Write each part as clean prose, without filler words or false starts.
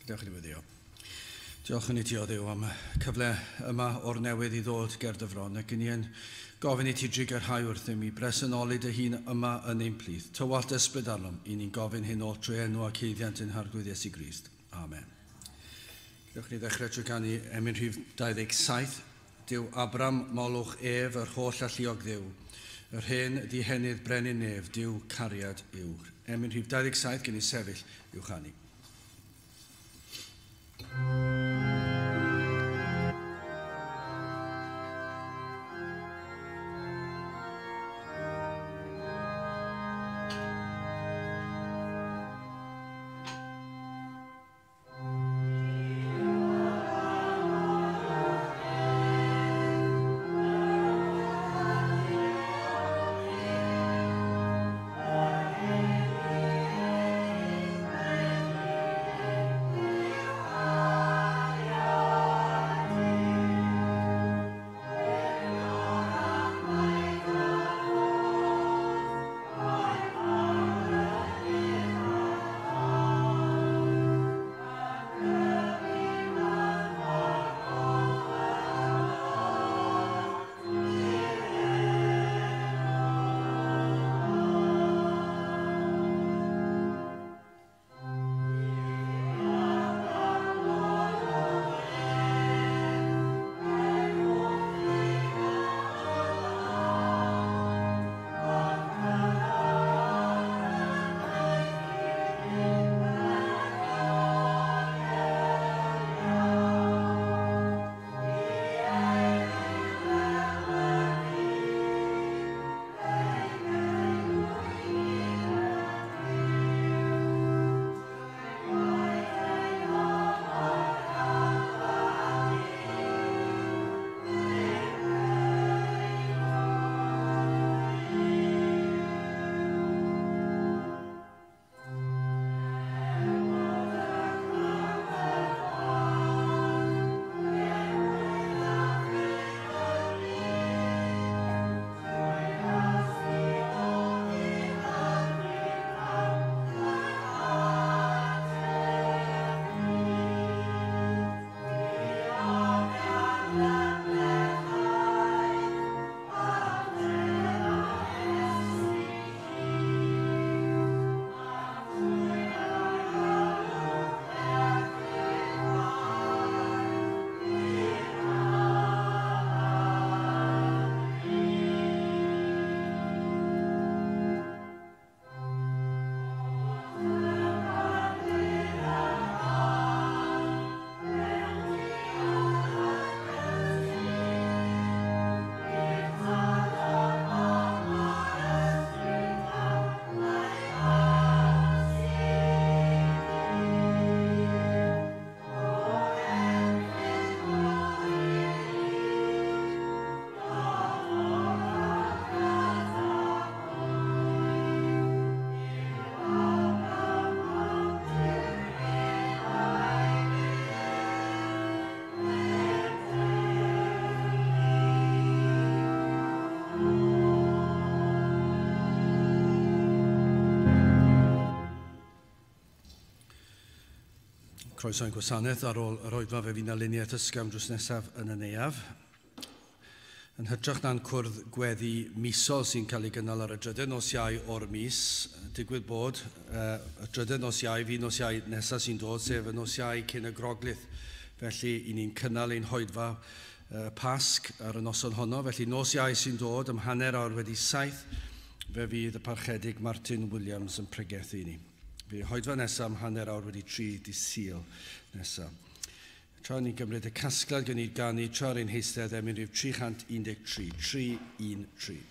Diolch i Dduw. Diolch yn i ti o Dduw am y cyfle yma o'r newydd I ddod ger dyfron ac yn i'n gofyn I ti drigarhau wrthym I bresynoli dy hun yma yn ein plith. Tywalt ysbryd arnom I ni'n gofyn hyn o trwy enw ac heiddiant yn harglwydd Iesu Grist. Amen. Diolch ni ddechrau trwy canu emyn rhif 27. Dyw Abram molwch ef yr holl alluog Dduw. Yr hen ddihenydd brenin nef, Dyw cariad yw. Emyn rhif 27 gen I sefyll i'w chanu. Croeso'n gwasanaeth ar ôl yr oedfa fe fi'n aluniad ysgam drws nesaf yn y neuaf. Yn hytrach na'n cwrdd gweddi misol sy'n cael ei gynnal ar y dryden nos Iau o'r mis, digwydd bod y dryden nos Iau fi nos Iau nesaf sy'n dod, sef y nos Iau cyn y groglith. Felly, i ni'n cynnal ein hoedfa Pasg ar y noson honno. Felly, nos Iau sy'n dod ym hanner awr wedi 7, fe fydd y parchedig Martin Williams yn pregethu ni. Fe hoedfa nesaf am hanner awr wedi 3 dydd Sul nesaf. Tra ni'n gymryd y casgliad gan i'r ganu tra'r ein heistedd emyn rhyw 313, 313.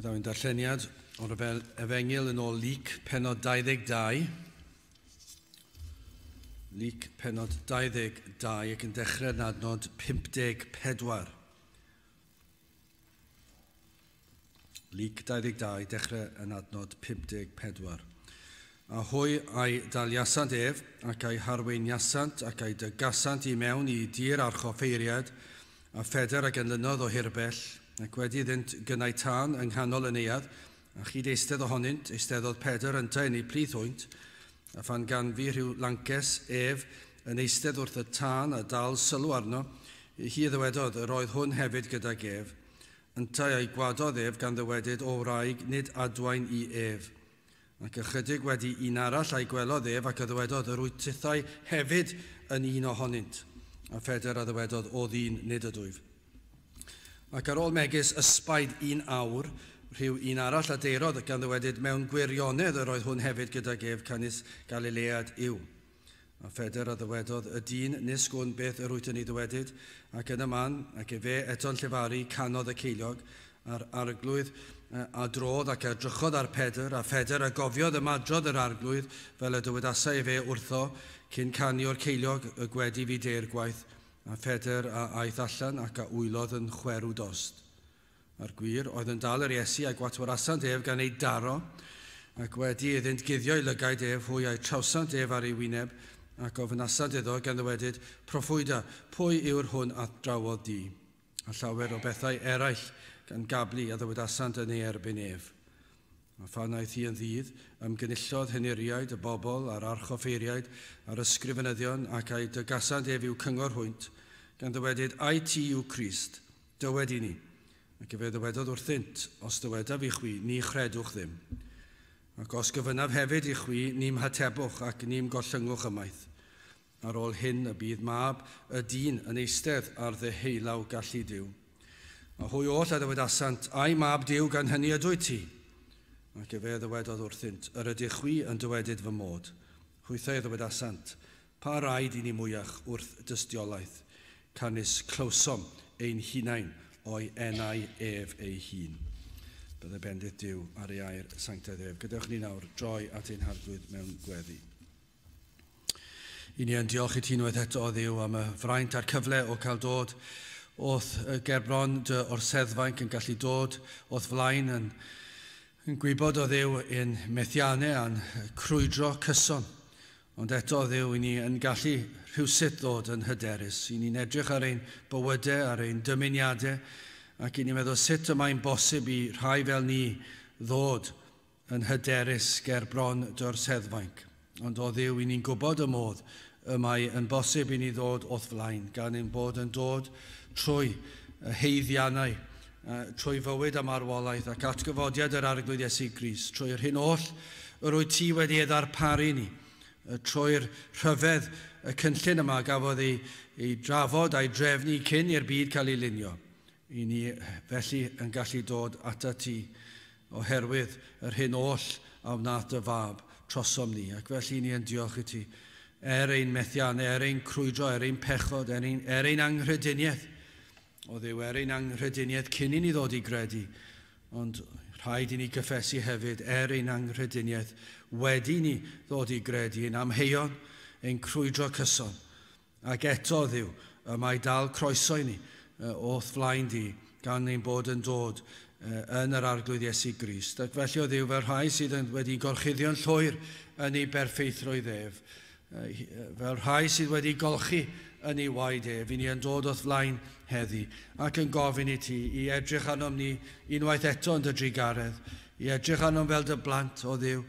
Bydd aw'n darlleniad o'r Efengil yn ôl Luc penod 22. Luc penod 22 ac yn dechrau yn adnod 54. Luc 22, dechrau yn adnod 54. A hwy a'i daliasant ef, ac a'i harweiniasant, ac a'i dygasant I mewn I dir archoffeiriad, a ffeder ac yn lynodd o hirbell, ac wedi iddynt gynnau tân yng nghanol y neuad, a chyd eistedd ohonynt, eisteddodd Pedr ynta yn ei plith hwynt, a phan gan fi rhyw lances ef yn eistedd wrth y tân a dal sylw arno, hi ddywedodd yr oedd hwn hefyd gydag ef, ynta a'i gwadodd ef gan ddywedyd o wraig nid adwain I ef, ac ychydig wedi un arall a'i gwelodd ef ac y ddywedodd yr wyt tithau hefyd yn un ohonynt, a Ffeder a ddywedodd o ddyn nid ydwyf. Ac ar ôl megis ysbaid 1 awr, rhyw un arall adeirodd gan ddywedyd mewn gwirionedd yr oedd hwn hefyd gydag ef canis Galilead yw. A Ffeder a ddywedodd y dyn nis gwn beth yr wyt yn ei ddywedyd, ac yn y man, ac fe eto'n llefaru canodd y ceiliog, a'r arglwydd a drodd ac edrychodd ar Pedr, a Ffeder a gofiodd ymadrodd yr arglwydd fel y dywedasau fe wrtho cyn canio'r ceiliog y gwedi fi deir gwaith, a Ffeder a aeth allan ac a wylodd yn chwerw dost. A'r gwir, oedd yn dal yr Iesu a gwatwarasant ef gan ei daro, ac wedi iddynt guddio'i lygaid ef hwy a'i trawsant ef ar ei wyneb, ac ofynasant iddo gan ddywedyd, proffwyda, pwy yw'r hwn at drawodd di? A llawer o bethau eraill gan gablu a ddywedasant yn ei erbyn ef. A phan aeth hi yn ddydd, ymgynullodd henuriaid y bobl a'r archoffeiriaid a'r ysgrifenyddion ac a'i dygasant ef i'w cyngor hwynt, gan ddywedyd, ai ti yw Crist, dywed I ni. Ac fe ddywedodd wrthynt, os dyweda fi chwi, ni chredwch ddim. Ac os gyfynaf hefyd I chwi, ni'm hatebwch ac ni'm gollyngwch ymaith. Ar ôl hyn y bydd mab y dyn yn eistedd ar ddeheulaw gallu Duw. A hwy oll a ddywedasant, ai mab Duw gan hynny ydwy ti? Ac fe ddywedodd wrthynt, yr ydych chwi yn dywedyd fy mod. Hwythau ddywedasant, pa raid I ni mwyach wrth dystiolaeth, canis clywsom ein hunain o'i enau ef ei hun. Bydde bendith Duw ar ei air sanctaidd ef. Gadewch ni nawr droi at ein harglwydd mewn gweddi. I ni yn diolch I ti unwaith eto o Dduw am y fraint a'r cyfle o cael dod oedd gerbron o'r seddfainc yn gallu dod oedd flaen yn gwybod o Dduw yn methiannau a'n crwydro cyson. Ond eto o Dduw I ni yn gallu rhywsut ddod yn hyderus. I ni'n edrych ar ein bywydau, ar ein dymuniadau, ac I ni'n meddwl sut y mae'n bosib I rhai fel ni ddod yn hyderus gerbron o'r seddfainc. Ond o Dduw I ni'n gwybod y modd y mae yn bosib I ni ddod oedd flaen, gan ein bod yn dod trwy heiddiannau, trwy fywyd am arwolaeth ac atgyfodiad yr arglwydd Iesu Grist, trwy'r hyn oll yr wyt ti wedi ei ddarparu ni, trwy'r rhyfedd y cynllun yma gafodd ei drafod a'i drefnu cyn i'r byd cael ei lunio. I ni felly yn gallu dod ata ti oherwydd yr hyn oll a wnaeth dy fab trosom ni. Ac felly ni yn diolch I ti ein methiannau, ein crwydro, ein pechod, ein anghrediniaeth. O Dduw, ein anghrediniaeth cyn I ni ddod I gredu, ond rhaid I ni gyffesu hefyd ein anghrediniaeth wedi ni ddod I gredu, ein amheuon, ein crwydro cyson. Ac eto, Dduw, mae dal croeso I ni o'th flaen di gan ein bod yn dod yn yr arglwydd Iesu Grist. Ac felly o Dduw, fel rhai sydd wedi gorchuddio'n llwyr yn ei berffeithrwydd ef, fel rhai sydd wedi golchi yn ei waed ef, I ni yn dod o'th flaen heddi, ac yn gofyn I ti, I edrych arnom ni unwaith eto yn dy drigaredd, I edrych arnom fel dy blant o Dduw,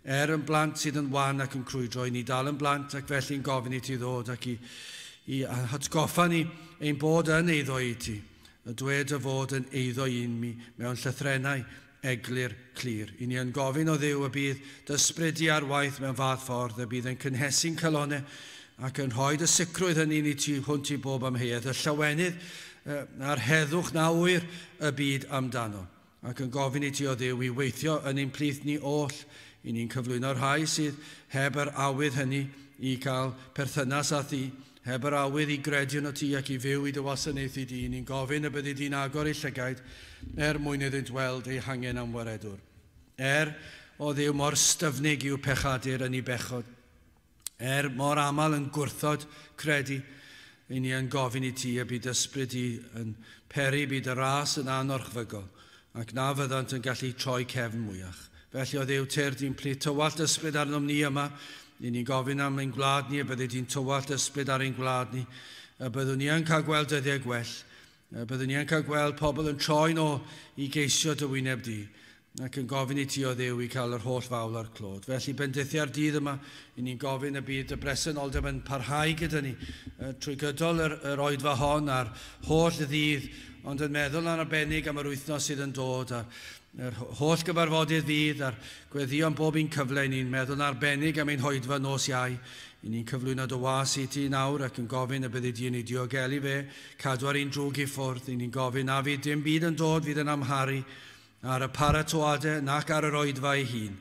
yn blant sydd yn wan ac yn crwydro, I ni dal yn blant ac felly'n gofyn I ti ddod ac I hatgoffa ni ein bod yn eiddo I ti, y dwed y fod yn eiddo un mi mewn llythrenau eglur clir. I ni yn gofyn o Dduw y bydd dysbridi ar waith mewn fath ffordd, y bydd yn cynhesu'n calonau ac yn rhoi y sicrwydd hynny ni ti hwnt I bob amheuaeth, y llawenydd a'r heddwch na wyr y byd amdano. Ac yn gofyn I ti o Dduw I weithio yn ein plith ni oll, I ni'n cyflwyno rhai sydd heb yr awydd hynny I cael perthynas â thi, heb yr awydd i gredu yn o ti ac i fyw i dy wasanaethu di. Ni'n gofyn y byddi di'n agor i llygaid mwyn iddynt weld ei hangen am waredwr. O ddiw mor styfnig i'w pechadur yn ei bechod. Mor aml yn gwrthod credu, i ni yn gofyn i ti a bydd ysbryd i yn peri bydd y ras yn anorchfygol, ac na fyddant yn gallu troi cefn mwyach. Felly o ddiw ter di'n plith tywallt ysbryd arnom ni yma, i ni'n gofyn am ein gwlad ni, a bydde di'n tywallt ysbryd ar ein gwlad ni, a byddwn ni yn cael gweld dyddiau gwell, a byddwn ni yn cael gweld pobl yn troi no i geisio dy wyneb di, ac yn gofyn i ti o ddiw i cael yr holl fawl a'r clod. Felly bendithiau'r dydd yma, i ni'n gofyn y bydd y bresenoldeb yn parhau gyda ni trwy gydol yr oedfa hon a'r holl ddydd, ond yn meddwl yn arbennig am yr wythnos sydd yn dod, a'r holl gyfarfodydd fydd a'r gweddion bob un cyfle. Ni'n meddwl yn arbennig am ein hoedfa nos Iau. I ni'n cyflwyno dy was i ti nawr ac yn gofyn y byddi di yn ei diogelu fe, cadw ar un drwg i ffwrdd. I ni'n gofyn a fydd dim byd yn dod fydd yn amharu ar y paratoadau nac ar yr oedfa ei hun.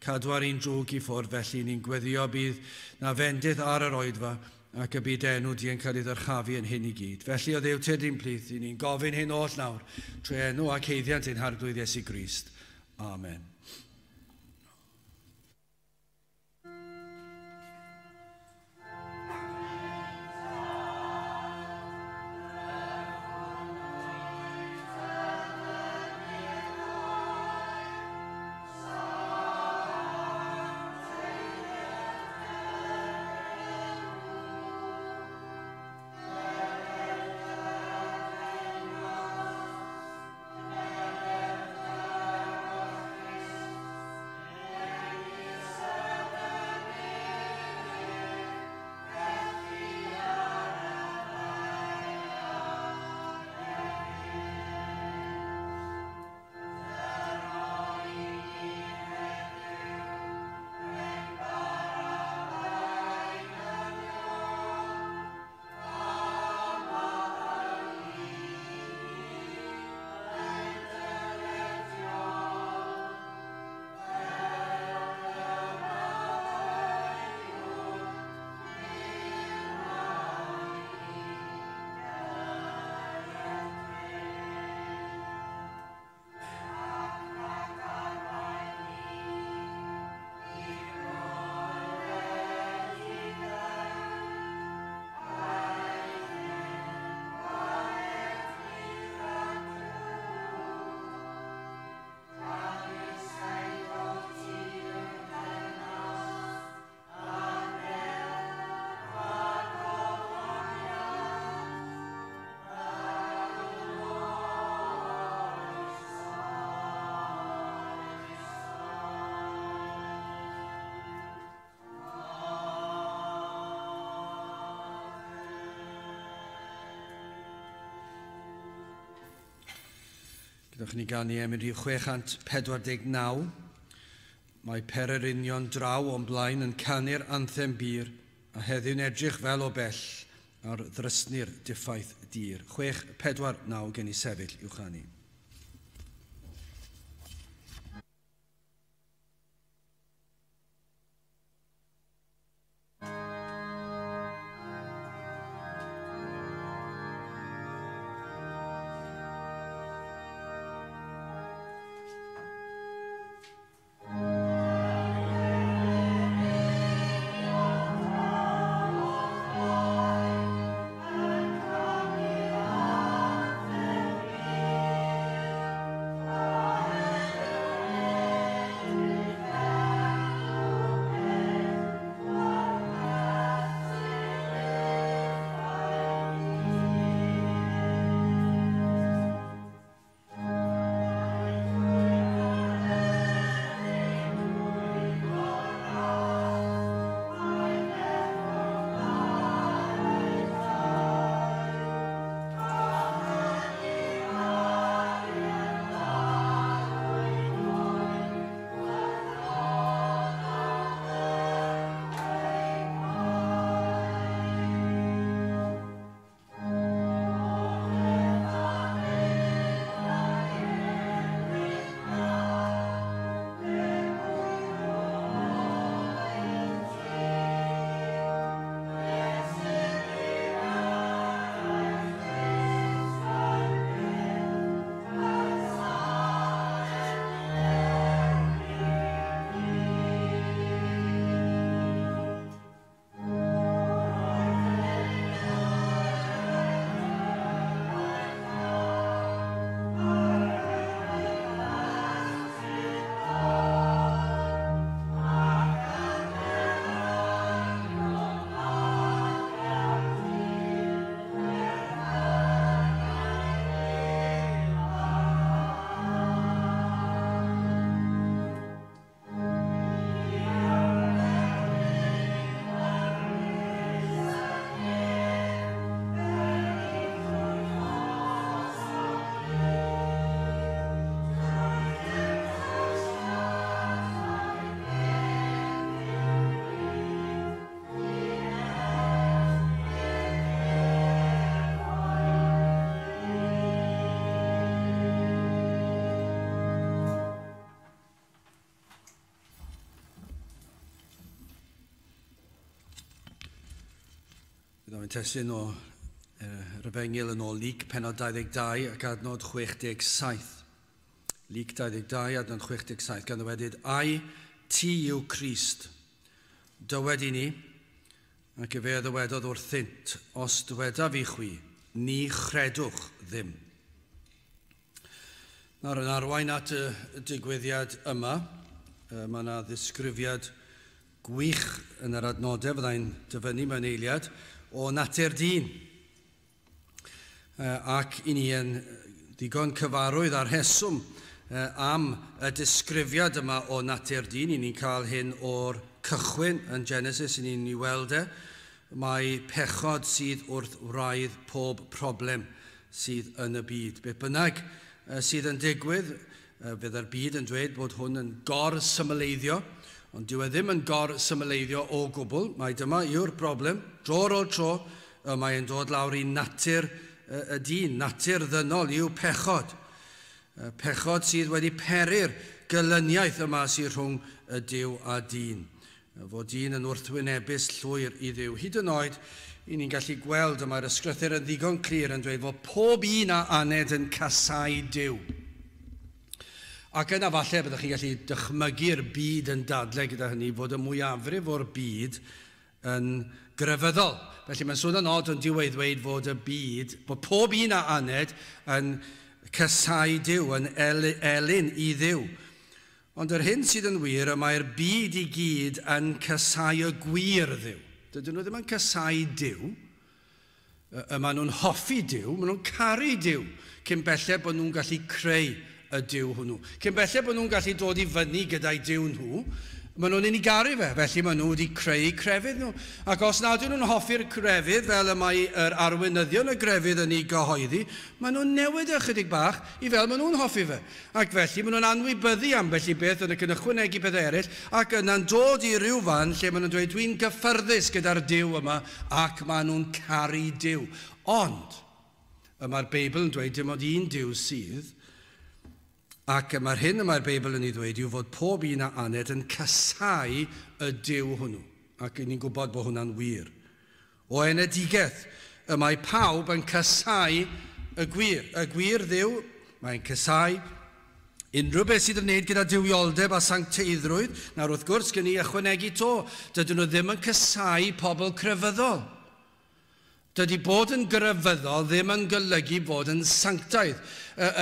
Cadw ar un drwg i ffwrdd, felly ni'n gweddio bydd na fendydd ar yr oedfa ac y byd enw di yn cael ei ddyrchafu yn hyn i gyd. Felly o ddew te di'n plith, i ni'n gofyn hyn oll nawr, trwy enw ac heiddiant ein harglwydd Iesu Grist. Amen. Gydwch ni gan i emyn rhyw 649. Mae Pererinion draw o'n blaen yn canu'r anthem bir a heddiw'n edrych fel o bell ar ddrysnu'r diffaith dir. 649 gen i sefyll i'w chanu. Byddwn yn testyn o Rhyfengil yn ôl Lyc penod 22 ac adnod 67. Lyc 22 adnod 67 gan ddwedyd, Ai, ti yw Crist, dywed I ni, ac fe ddywedodd wrthynt, os dyweda fi chwi, ni chredwch ddim. Nawr yn arwain at y digwyddiad yma, mae yna ddisgrifiad gwych yn yr adnodau fyddai'n dyfynnu mewn eiliad o natur dyn. Ac I ni yn ddigon cyfarwydd ar rheswm am y disgrifiad yma o natur dyn. I ni'n cael hyn o'r cychwyn yn Genesis, I ni'n ei weld mae pechod sydd wrth wraidd pob problem sydd yn y byd. Beth bynnag sydd yn digwydd, fydd yr byd yn dweud bod hwn yn gor-symleiddio, ond dyw e ddim yn gor-symleiddio o gwbl. Mae dyma yw'r broblem, tro ar ôl tro, mae'n dod lawr I natur y dyn, natur ddynol yw pechod. Pechod sydd wedi peri'r gylyniaeth yma sydd rhwng y Duw a dyn. Fod dyn yn wrthwynebus llwyr I Dduw. Hyd yn oed, I ni'n gallu gweld y mae'r ysgrythur yn ddigon clir yn dweud fod pob un a aned yn casau Duw. Ac yna falle byddwch chi'n gallu dychmygu'r byd yn dadlau gyda hynny fod y mwyafrif o'r byd yn grefyddol. Felly mae'n sôn yn od yn diwedd dweud fod y byd, bod pob un a aned yn casau Duw, yn elyn I Dduw. Ond yr hyn sydd yn wir, mae'r byd I gyd yn casau y gwir Dduw. Dydyn nhw ddim yn casau Duw. Maen nhw'n hoffi Duw, maen nhw'n caru Duw, cyn belled bod nhw'n gallu creu y Duw hwnnw. Cyn belled bod nhw'n gallu dod I fyny gyda'i Duw nhw, maen nhw'n unig garu fe, felly maen nhw wedi creu crefydd nhw. Ac os nad ydyn nhw'n hoffi'r crefydd, fel y mae yr arweinyddion y grefydd yn ei gyhoeddi, maen nhw'n newid ychydig bach I fel maen nhw'n hoffi fe. Ac felly maen nhw'n anwybyddu ambell I beth yn y cynychwynegu pethau eraill, ac yna'n dod I ryw fan lle maen nhw'n dweud, dwi'n gyffyrddus gyda'r Duw yma, ac maen nhw'n caru Duw. Ond, mae'r Beibl yn dweud dim ond un Duw sydd, ac mae'r hyn y mae'r Beibl yn ei ddweud yw fod pob un a aned yn casau y Duw hwnnw. Ac ni'n gwybod bod hwnna'n wir. O enedigeth, mae pawb yn casau y gwir. Y gwir Dduw, mae'n casau unrhyw beth sydd yn gwneud gyda dywioldeb a sancteiddrwydd. Nawr wrth gwrs gen I ychwanegu to, dydyn nhw ddim yn casau pobl crefyddol. Dydy bod yn grefyddol ddim yn golygu bod yn sanctaidd.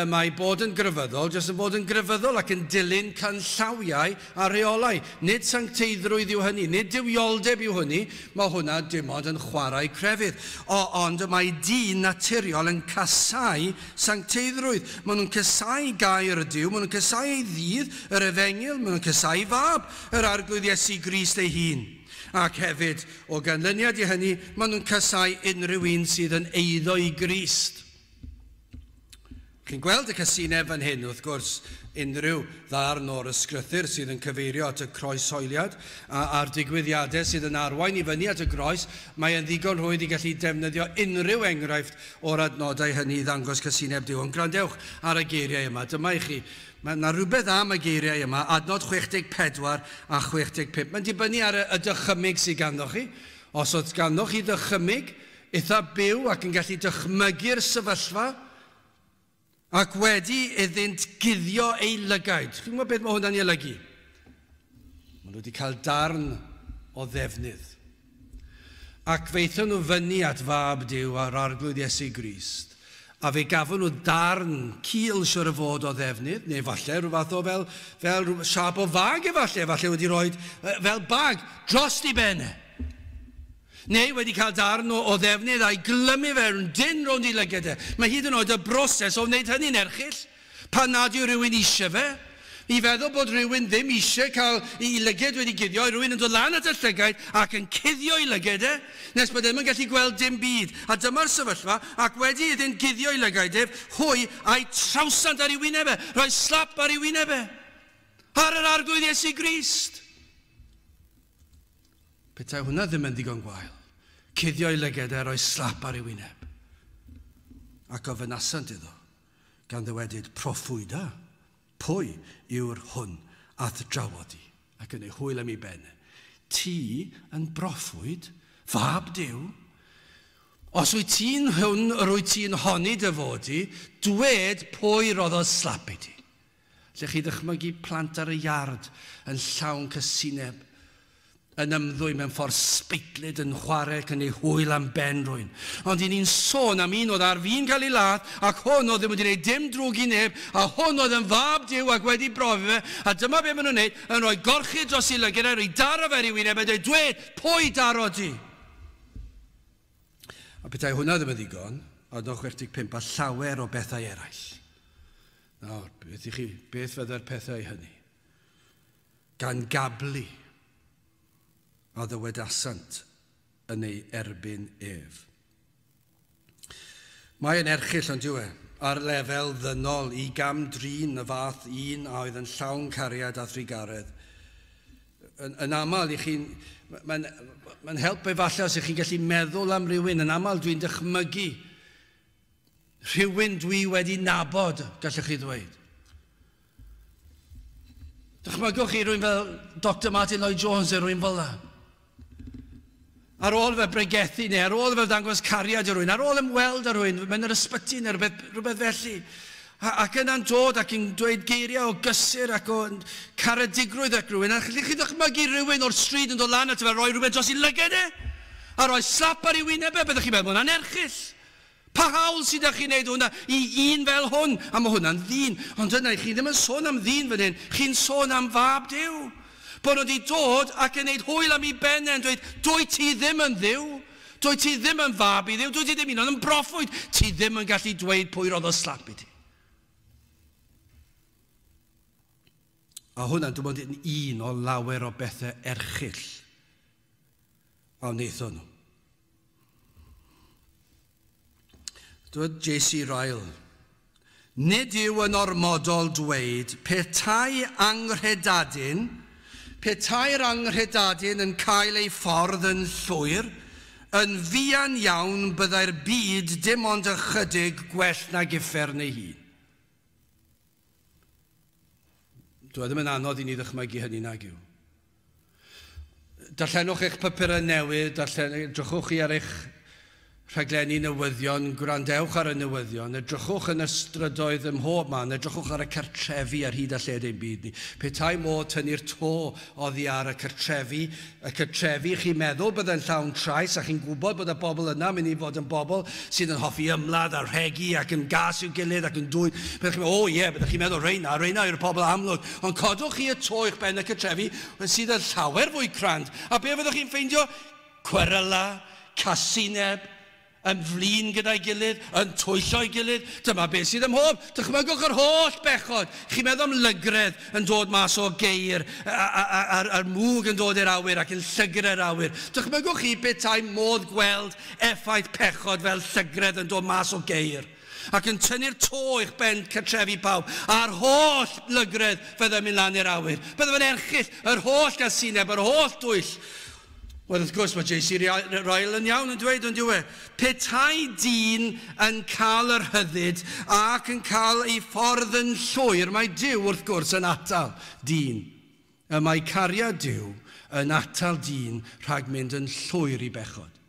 Mae bod yn grefyddol jyst yn bod yn grefyddol ac yn dilyn canllawiau a reolau. Nid sancteiddrwydd yw hynny, nid dywioldeb yw hynny, mae hwnna dim ond yn chwarae crefydd. Ond mae dyn naturiol yn casau sancteiddrwydd. Maen nhw'n casau gair y Duw, maen nhw'n casau ei ddydd, yr Efengil, maen nhw'n casau fab, yr arglwydd Iesu Grist ei hun. Ac hefyd, o ganlyniad I hynny, maen nhw'n casau unrhyw un sydd yn eiddo I Grist. Chi'n gweld y casineb fan hyn, wrth gwrs, unrhyw ddarn o'r ysgrythur sydd yn cyfeirio at y croeshoeliad a'r digwyddiadau sydd yn arwain I fyny at y groes, mae yn ddigon rhwydd I gallu defnyddio unrhyw enghraifft o'r adnodau hynny I ddangos casineb Duw. Ond grandewch ar y geiriau yma, dyma I chi. Mae yna rhywbeth am y geiriau yma, adnod 64 a 65. Mae'n dibynnu ar y dychymyg sydd ganddoch chi. Os oedd ganddoch chi dychymyg, eitha byw ac yn gallu dychmygu'r sefyllfa, ac wedi iddynt guddio ei lygaid. Chi'n gwybod beth mae hwnna'n ei olygu? Maen nhw wedi cael darn o ddefnydd. Ac feithon nhw fyny at fab Duw ar arglwydd Iesu Grist. A fe gafon nhw darn cil siwr o fod o ddefnydd, neu falle rhyw fath o fel siap o fag falle wedi rhoi fel bag dros I benne. Neu wedi cael darn o ddefnydd a'i glymu fe yn dyn rownd I lygedau. Mae hyd yn oed y broses o wneud hynny'n erchill. Pan nad yw rhywun eisiau fe, I feddwl bod rhywun ddim eisiau cael I lyged wedi guddio, rhywun yn dod lan at y llygaid ac yn cuddio I lygedau, nes bod ddim yn gallu gweld dim byd. A dyma'r sefyllfa, ac wedi iddynt guddio I lygedau, hwy a'i trawsant ar ei wynebau, rhoi slap ar ei wynebau. Ar yr arglwydd Iesu Grist. Petai hwnna ddim yn ddigon gwael. Cuddio I lygedau, rhoi slap ar ei wyneb. Ac o fynasant iddo, gan ddywedyd proffwyda. Pwy yw'r hwn ath drafod I, ac yn ei hwyl am ei ben. Ti yn broffwyd, fab Duw, Os wyt ti'n hwn, rwy ti'n honni dy fod i, dwed pwy roedd o slapu ti. Lle chi ddychmygu plant ar y iard yn llawn cysineb, yn ymddwy mewn ffordd sbeitlyd yn chwarae cyn ei hwyl am ben rwy'n. Ond i ni'n sôn am un oedd ar fi'n cael ei ladd, ac hwn oedd ddim wedi gwneud dim drwg i neb, a hwn oedd yn fab Duw ac wedi brofi fe, a dyma be maen nhw'n gwneud, yn rhoi gorchu dros ei lygaid a rhoi daro fer i wyneb, a dweud, pwy daro di? A petai hwnna ddim yn ddigon, oedd 65 a llawer o bethau eraill. Nawr, beth i chi, beth fydda'r pethau hynny? Gan gablu a ddywedasant yn ei erbyn ef. Mae'n erchyll ond yw e, ar lefel ddynol i gam drin y fath un a oedd yn llawn cariad a thrigaredd. Yn aml i chi'n, mae'n help efallai os ych chi'n gallu meddwl am rhywun, yn aml dwi'n dychmygu rhywun dwi wedi nabod, gallwch chi ddweud. Dychmygwch chi rhywun fel Dr Martin Lloyd Jones neu rhywun fel yna. Ar ôl fe bregethu neu ar ôl fe dangos cariad i rhywun, ar ôl ymweld â rhywun, mewn yr ysbyty neu rhywbeth felly. Ac yna'n dod ac yn dweud geiriau o gysur ac o caredigrwydd ac rhywun. A chi ddychmygu rhywun o'r stryd yn dod lan at fe, roi rhywbeth dros i lygaid e, a roi slap ar ei wyneb e, byddwch chi'n meddwl, hwnna'n erchyll. Pa hawl sydd â chi'n neud hwnna i un fel hwn, a mae hwnna'n ddyn. Ond yna, chi ddim yn sôn am ddyn fan hyn, chi'n sôn am fab Duw. Bod nhw wedi dod ac yn neud hwyl am ei bennau yn dweud, dwy ti ddim yn ddiw, dwy ti ddim yn fab i ddiw, dwy ti ddim un o'n broffwyd, ti ddim yn gallu dweud pwy roedd o slap i ti. A hwnna'n dwi'n bod yn un o lawer o bethau erchyll a wnaethon nhw. Dwyd J.C. Ryle, nid yw yn ormodol dweud petai'r anghredadyn yn cael ei ffordd yn llwyr, yn fuan iawn byddai'r byd dim ond ychydig gwell na giffern ei hun. Dwi ddim yn anodd i ni ddychmygu hynny nag yw. Darllenwch eich papurau newydd, edrychwch chi ar eich rhaglenni newyddion, gwrandewch ar y newyddion, edrychwch yn ystrydoedd ym mhob man, edrychwch ar y cartrefi ar hyd a lled ein byd ni. Petai modd tynnu'r to oddi ar y cartrefi chi'n meddwl byddai'n llawn trais a chi'n gwybod bod y bobl yna mynd i fod yn bobl sydd yn hoffi ymladd a rhegi ac yn gas i'w gilydd ac yn dwyn. Byddwch chi'n meddwl, byddwch chi'n meddwl reina yw'r pobl amlwg. Ond codwch chi y to i'ch ben y cartrefi sydd yn llawer fwy crand. A be fyddwch chi'n ffeindio? Cweryla, casineb, yn flin gyda'i gilydd, yn twyllo'i gilydd. Dyma beth sydd ym mhob. Dychmygwch yr holl bechod. Chi'n meddwl am lygredd yn dod mas o geir, a'r mwg yn dod i'r awyr ac yn llygr yr awyr. Dychmygwch chi betai modd gweld effaith pechod fel llygredd yn dod mas o geir. Ac yn tynnu'r to i'ch ben cartrefi pawb, a'r holl lygredd fydda'n mynd lan i'r awyr. Byddai fe'n erchyll, yr holl gasineb, yr holl dwyll. Wel, wrth gwrs, mae J.C. Ryle yn iawn yn dweud yn diwe. Petai dyn yn cael yr hyddid ac yn cael ei ffordd yn llwyr, mae Duw wrth gwrs yn atal dyn. A mae cariad Duw yn atal dyn rhag mynd yn llwyr i bechod,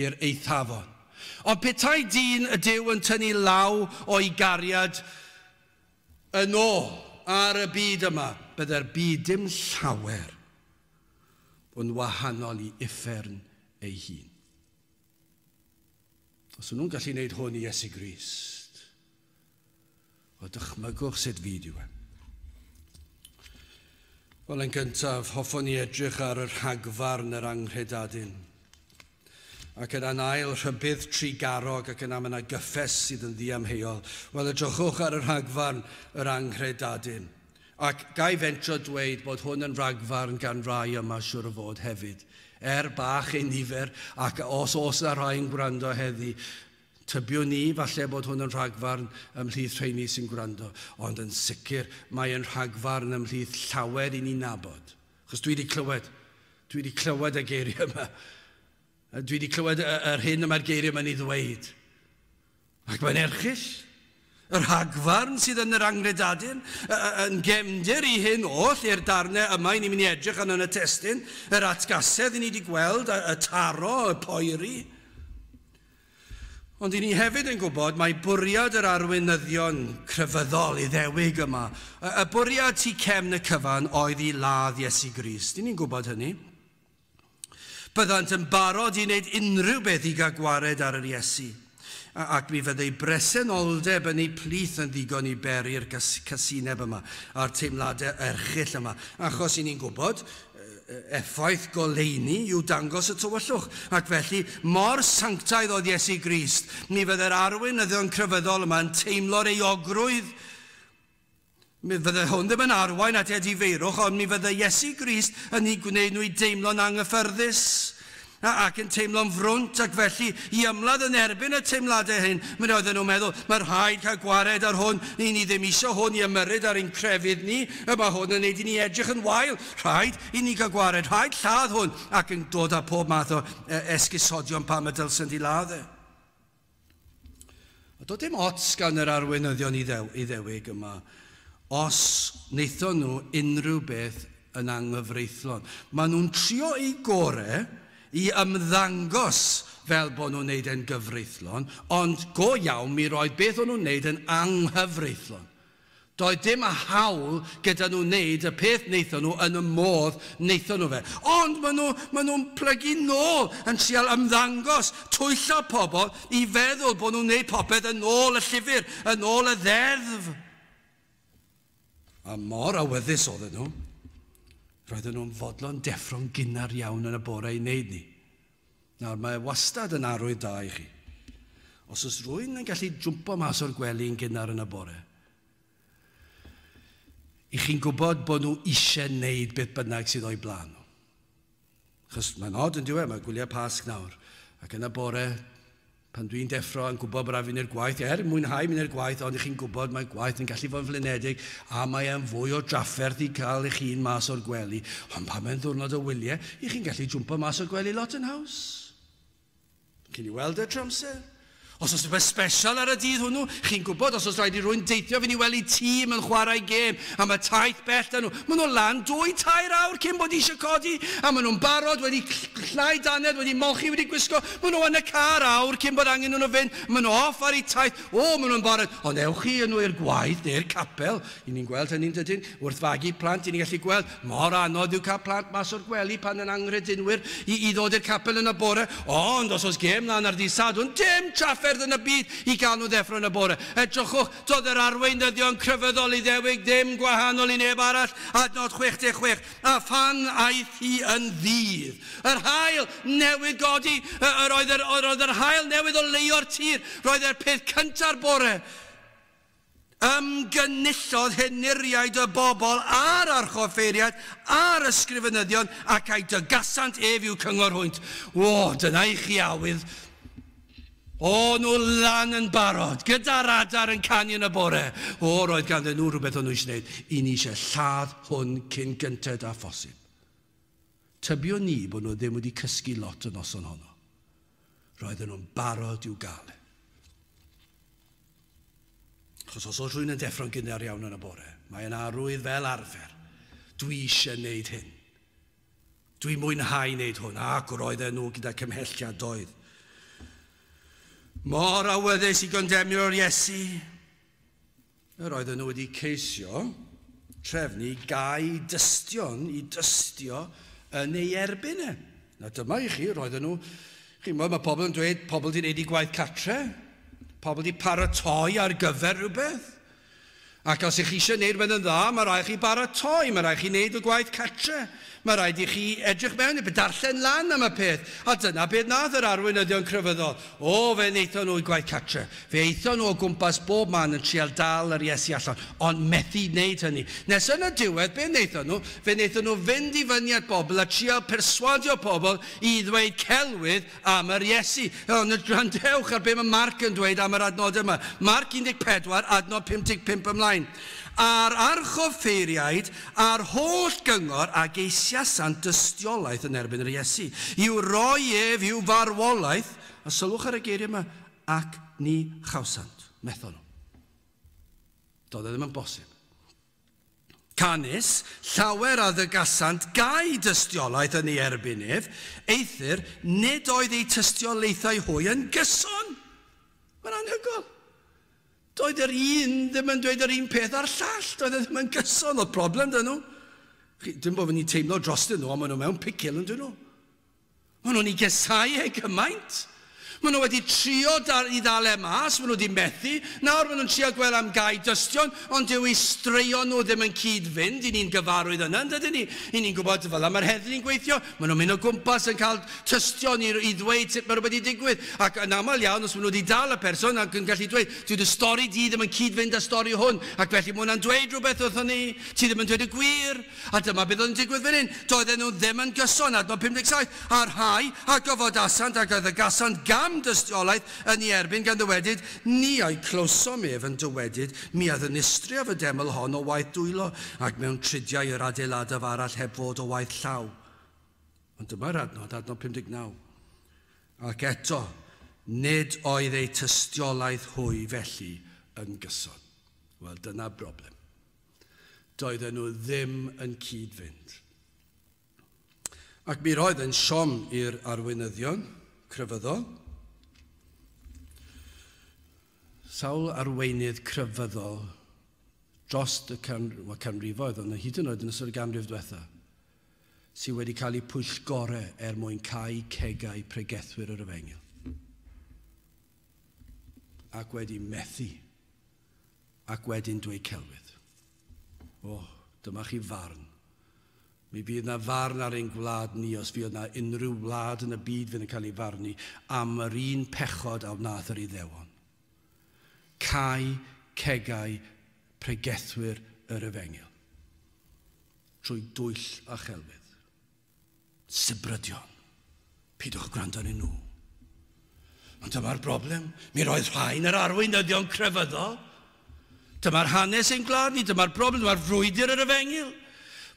i'r eithafon. Ond petai dyn y Duw yn tynnu law o'i gariad yn ôl ar y byd yma, byddai'r byd dim llawer yn wahanol i uffern ei hun. Os nhw'n gallu gwneud hwn i Iesu Grist, o dychmygwch sut fyd yw e. Wel, yn gyntaf, hoffwn ni edrych ar yr rhagfarn yr anghredadyn. Ac yna'n ail rhybydd trigarog ac yna yna gyffes sydd yn ddiamheuol. Wel, edrychwch ar yr rhagfarn yr anghredadyn. Ac gai fentro dweud bod hwn yn rhagfarn gan rai yma siwr o fod hefyd. Bach ein nifer, ac os na rhai'n gwrando heddi, tybiwn ni falle bod hwn yn rhagfarn ymhlith rheini sy'n gwrando. Ond yn sicr, mae'n rhagfarn ymhlith llawer i ni nabod. Chos dwi wedi clywed y geiriau yma. Dwi wedi clywed yr hyn yma'r geiriau yma'n ei ddweud. Ac mae'n erchyll. Yr rhagfarn sydd yn yr anghredadyn, yn gefndir i hyn oll i'r darnau yma i ni'n mynd i edrych yn y testyn, yr atgasedd i ni wedi gweld, y taro, y poeri. Ond i ni hefyd yn gwybod mae bwriad yr arweinyddion crefyddol Iddewig yma, y bwriad tu cefn y cyfan oedd i ladd Iesu Grist. I ni'n gwybod hynny. Byddant yn barod i wneud unrhyw beth i gael gwared ar yr Iesu. Ac mi fyddai bresenoldeb yn ei plith yn ddigon i beri'r casineb yma, a'r teimladau erchyll yma. Achos i ni'n gwybod, effaith goleini yw dangos y tywyllwch. Ac felly, mor sanctaidd oedd Iesu Grist, mi fyddai'r arweinyddion crefyddol yma yn teimlo'r euogrwydd. Mi fyddai hwn ddim yn arwain at edifeirwch, ond mi fyddai Iesu Grist yn ei gwneud nhw i deimlo'n anghyffyrddus ac yn teimlo'n frwnt, ac felly i ymladd yn erbyn y teimladau hyn, mi roedden nhw'n meddwl, mae'r rhaid cael gwared ar hwn, ni ddim eisiau hwn i ymyrryd ar ein crefydd ni, mae hwn yn neud i ni edrych yn wael, rhaid i ni cael gwared, rhaid lladd hwn, ac yn dod â pob math o esgusodion pam y dylsyn di ladd e. Doedd dim ots gan yr arweinyddion Iddewig yma, os wnaethon nhw unrhyw beth yn anghyfreithlon. Maen nhw'n trio ei gorau i ymddangos fel bod nhw'n neud yn gyfreithlon, ond go iawn mi roedd beth o'n nhw'n neud yn anghyfreithlon. Doedd dim a hawl gyda nhw'n neud y peth wnaethon nhw yn y modd wnaethon nhw fe. Ond maen nhw'n plygu nôl yn trial ymddangos, twyllo pobl i feddwl bod nhw'n neud popeth yn ôl y llyfr, yn ôl y ddeddf. A mor awyddus oedden nhw. Roedden nhw'n fodlon deffro'n gynnar iawn yn y bore i wneud ni. Nawr, mae wastad yn arwydd da i chi. Os oes rwy'n yn gallu jwmpo mas o'r gwely yn gynnar yn y bore, i chi'n gwybod bod nhw eisiau wneud beth bynnag sydd o'i blaen nhw. Chos mae'n od yn diwedd, mae gwyliau pasg nawr. Ac yn y bore, pan dwi'n deffro yn gwybod bod rhaid fi'n i'r gwaith, mwynhau mynd i'r gwaith, ond i chi'n gwybod mae gwaith yn gallu fod yn flinedig, a mae e'n fwy o drafferth i cael eich hun mas o'r gwely. Ond pan mae'n ddwrnod o wyliau, i chi'n gallu jwmpo mas o'r gwely lot yn haws. Cyn i weld y tramser? Os oes rhywbeth special ar y dydd hwnnw, chi'n gwybod, os oes rhaid i rwy'n deithio fynd i weld i tîm yn chwarae gêm, a mae taith bell da nhw. Maen nhw'n lan 2-3 awr cyn bod eisiau codi, a maen nhw'n barod, wedi llnau danedd, wedi molchi, wedi gwisgo. Maen nhw yn y car awr cyn bod angen nhw'n fynd. Maen nhw off ar eu taith. Maen nhw'n barod. Ond ewch chi yn nhw i'r gwaith neu'r capel. I ni'n gweld hynny'n dydyn. Wrth fagu plant, i ni'n gallu gweld mor anodd yw cael plant mas o'r gwely pan yn anghredinwyr i ddod i'r capel yn y bore. Ond os oes gêm lan ar dydd Sadwrn, dim trafferth yn y byd i gael nhw ddeffro yn y bore. Edrychwch, doedd yr arweinyddion crefyddol Iddewig ddim gwahanol i neb arall, adnod 66. A phan aeth hi yn ddydd. Yr haul newydd godi, roedd yr haul newydd o leio'r tir, roedd yr peth cynta'r bore. Ymgynullodd henuriaid y bobl a'r archoffeiriad a'r ysgrifenyddion ac ai dygasant ef yw cyngor hwynt. Dyna i chi awydd. Nhw lan yn barod, gyda'r adar yn canu yn y bore. Roedd ganddyn nhw rhywbeth o'n nhw eisiau gwneud. I ni eisiau lladd hwn cyn gyntedd a phosib. Tybio ni bod nhw ddim wedi cysgu lot yn noson honno. Roedden nhw'n barod i'w gael. Chos os oes rhywun yn deffro'n gynnar iawn yn y bore, mae'n arwydd fel arfer. Dwi eisiau wneud hyn. Dwi'n mwynhau wneud hwn, ac roedden nhw gyda cymhelliad doedd. Mor awyddus i gondemnio'r Iesu. Yr oedden nhw wedi ceisio trefnu i dystio yn ei erbyn e. Na dyma i chi, roedden nhw, chi'n meddwl, mae pobl yn dweud, pobl di wneud i gwaith catre, pobl di paratoi ar gyfer rhywbeth. Ac os ych chi eisiau gwneud rhywbeth yn dda, mae rhaid chi baratoi, mae rhaid chi wneud y gwaith catre. Mae rhaid i chi edrych mewn i darllen lan am y peth. A dyna beth nath yr arweinyddion crefyddol. Fe wnaethon nhw i gwaith catre. Fe eithon nhw o gwmpas bob man yn trial dal yr Iesu allan. Ond methu wneud hynny. Nes yn y diwedd, be wnaethon nhw? Fe wnaethon nhw fynd i fyny at bobl a trial perswadio pobl i ddweud celwydd am yr Iesu. Ond grandewch ar be mae Marc yn dweud am yr adnod yma. Marc 14, adnod 55 ymlaen. A'r archoffeiriaid a'r holl gyngor a geisiasant dystiolaeth yn erbyn yr Iesu. I'w roi ef i'w farwolaeth, a sylwch ar y geiriau yma, ac ni chawsant, methon nhw. Doedd e ddim yn bosib. Canis, llawer a ddygasant gai dystiolaeth yn ei erbyn ef, eithir nid oedd ei tystiolaethau hwy yn gyson. Mae'n anhygoel. Doedd yr un ddim yn dweud yr un peth ar llall. Doedd ddim yn gyson o'r problem dyn nhw. Dim bod fi'n teimlo drostyn nhw, ond maen nhw mewn picil yn dyn nhw. Maen nhw'n ei gesau ei gymaint. Maen nhw wedi trio i ddal mas, maen nhw wedi methu. Nawr maen nhw'n trio gweld am gai dystion, ond dyw ei straeon nhw ddim yn cyd-fynd. I ni'n gyfarwydd yna, dydyn ni. I ni'n gwybod fel am yr heddlu'n gweithio. Maen nhw'n mynd o gwmpas yn cael tystion i ddweud sut mae rhywbeth i digwydd. Ac yn aml iawn, os maen nhw wedi dal y person ac yn gallu dweud, dyw'r stori di ddim yn cyd-fynd â stori hwn. Ac felly maen nhw'n dweud rhywbeth wrthon ni. Ti ddim yn dweud y gwir. A dyma beth oedd yn digwydd fan hyn. Doedden nhw ddim yn gyson. Adnod 57. A'r rhai a gofodasant ac oedd y gasant gam dystiolaeth yn ei erbyn gan ddywedyd, ni a'i clywsom ef yn dywedyd, mi oedd yn istriaf y deml hon o waith dwylo, ac mewn tridiau yr adeiladaf arall heb fod o waith llaw. Ond dyma'r adnod 59. Ac eto, nid oedd ei tystiolaeth hwy felly yn gyson. Wel, dyna broblem. Doedden nhw ddim yn cyd-fynd. Ac mi roedd yn siom i'r arweinyddion crefyddol. Sawl arweinydd crefyddol dros y canrifoedd, ond hyd yn oed yn ystod y ganrif diwetha, sydd wedi cael eu pwyllgorau mwyn cau cegau pregethwyr yr Efengyl. Ac wedi methu. Ac wedyn dweud celwydd. O, dyma chi farn. Mi bydd yna farn ar ein gwlad ni os fydd yna unrhyw wlad yn y byd fydd yn cael ei farnu am yr un pechod a wnaeth yr Iddewon. Cau cegau pregethwyr yr Efengyl. Trwy dwyll a chelwydd. Sybrydion. Pidwch gwrando arnyn nhw. Ond dyma'r broblem. Mi roedd rhain yr arweinyddion crefyddol. Dyma'r hanes ein gwlad ni. Dyma'r broblem. Dyma'r frwydr yr Efengyl.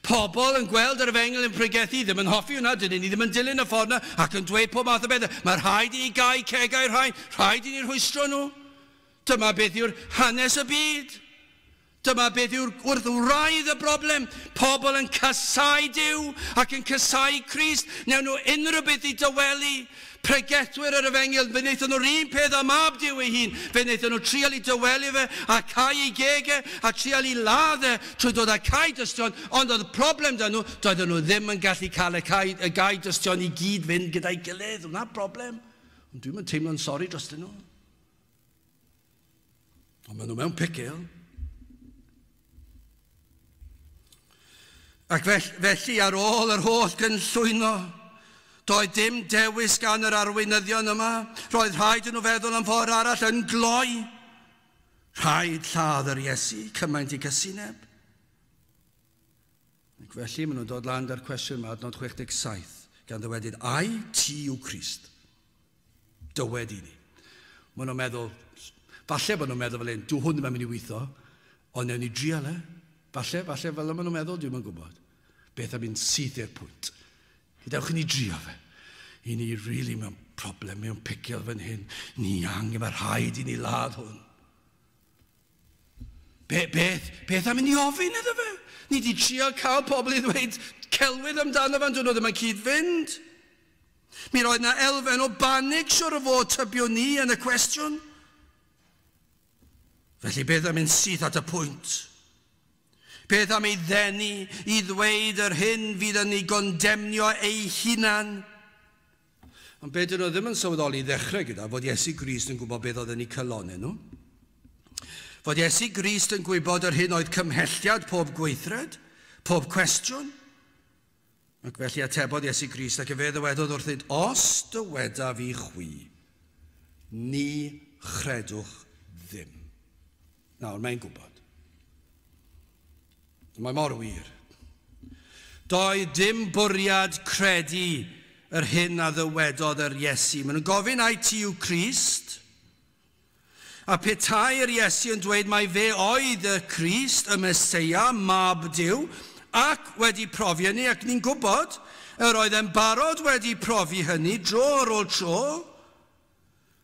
Pobl yn gweld yr Efengyl yn pregethu, ddim yn hoffi hwnna, dydyn ni ddim yn dilyn y ffordd yna ac yn dweud pob math o bethau. Mae'r rhaid i ni gau cegau'r rhain. Rhaid i ni'r hwystro nhw. Dyma beth yw'r hanes y byd. Dyma beth yw'r wrthwraidd y broblem. Pobl yn casau Duw ac yn casau Crist. Newn nhw unrhyw beth i dywelu. Pregethwyr yr Efengyl, fe wnaethon nhw'r un peth am mab Duw ei hun. Fe wnaethon nhw trial i dywelu fe a cau ei gegau a trial i ladd trwy dod â cau dystion. Ond oedd y problem dyn nhw, doedden nhw ddim yn gallu cael y cau dystion i gyd fynd gyda'i gilydd. Hwna'r problem. Ond dwi'n mynd teimlo'n sori dros nhw. Ond maen nhw mewn picil. Ac felly ar ôl yr holl gynllwyno, doedd dim dewis gan yr arweinyddion yma. Roedd rhaid yn nhw feddwl am ffordd arall yn gloi. Rhaid lladd yr Iesu, cymaint i gysineb. Ac felly maen nhw'n dod lan da'r cwestiwn yma, adnod 67, gan ddywedyd, ai ti yw Crist? Dywed i ni. Maen nhw'n meddwl, falle bod nhw'n meddwl fel un, dw hwn ddim yn mynd i weithio, ond newn ni drial Falle fel yma nhw'n meddwl, dwi'n yn gwybod. Beth am un syth i'r pwynt. Gydewch ni drio fe. I ni really mewn problem, mewn picil fan hyn. Ni angen mae'r rhaid i ni ladd hwn. Beth am i ni ofyn iddo fe? Ni di trio cael pobl i ddweud celwydd amdano fan, dwi'n ddim yn cyd-fynd. Mi roedd yna elfen o banig siwr o fod tybio ni yn y cwestiwn. Felly beth am un syth at y pwynt? Beth am ei ddenu i ddweud yr hyn fydd yn ei gondemnio ei hunan? Ond beth ydyn nhw ddim yn sylweddoli ddechrau gyda, fod Iesu Grist yn gwybod beth oedd yn ei cylonau nhw. Fod Iesu Grist yn gwybod yr hyn oedd cymhelliad pob gweithred, pob cwestiwn. Ac felly atebodd Iesu Grist ac fe ddywedodd wrthyd, os dyweda fi chwi, ni chredwch ddim. Nawr, mae'n gwybod. Mae mor wir. Doedd dim bwriad credu yr hyn a ddywedodd yr Iesu. Maen nhw'n gofyn ai ti yw Crist. A petai'r Iesu yn dweud mai fe oedd y Crist, y Meseia, mab Duw, ac wedi profi hynny, ac ni'n gwybod, yr oedd yn barod wedi profi hynny, dro ar ôl tro.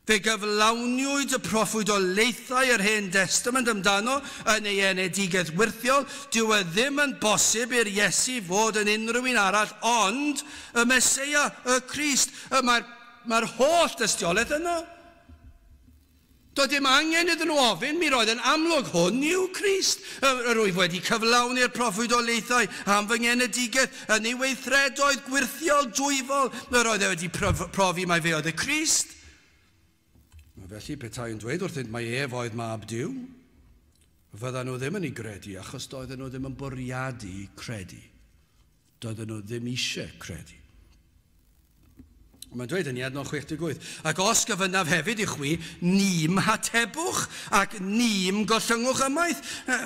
Fe gyflawniwyd y proffwydolaethau yr Hen Testament amdano yn ei enedigedd wirthiol. Dyw e ddim yn bosib i'r Iesu fod yn unrhyw un arall, ond y Meseia, y Crist. Mae'r holl dystiolaeth yno. Doedd dim angen iddyn nhw ofyn, mi roedd yn amlwg hwn yw Crist. Yr wyf wedi cyflawni'r proffwydolaethau am fy ngenedigaeth, yn ei weithredoedd gwirthiol dwyfol, yr oedd wedi profi mai fe oedd y Crist. Felly petai'n dweud wrthynt mai ef oedd mab Duw, fyddan nhw ddim yn ei gredu, achos doedden nhw ddim yn bwriadu credu. Doedden nhw ddim eisiau credu. Mae'n dweud yn Iadno 68. Ac os gyfynaf hefyd i chwi, nim hatebwch ac nim gollyngwch ymaith.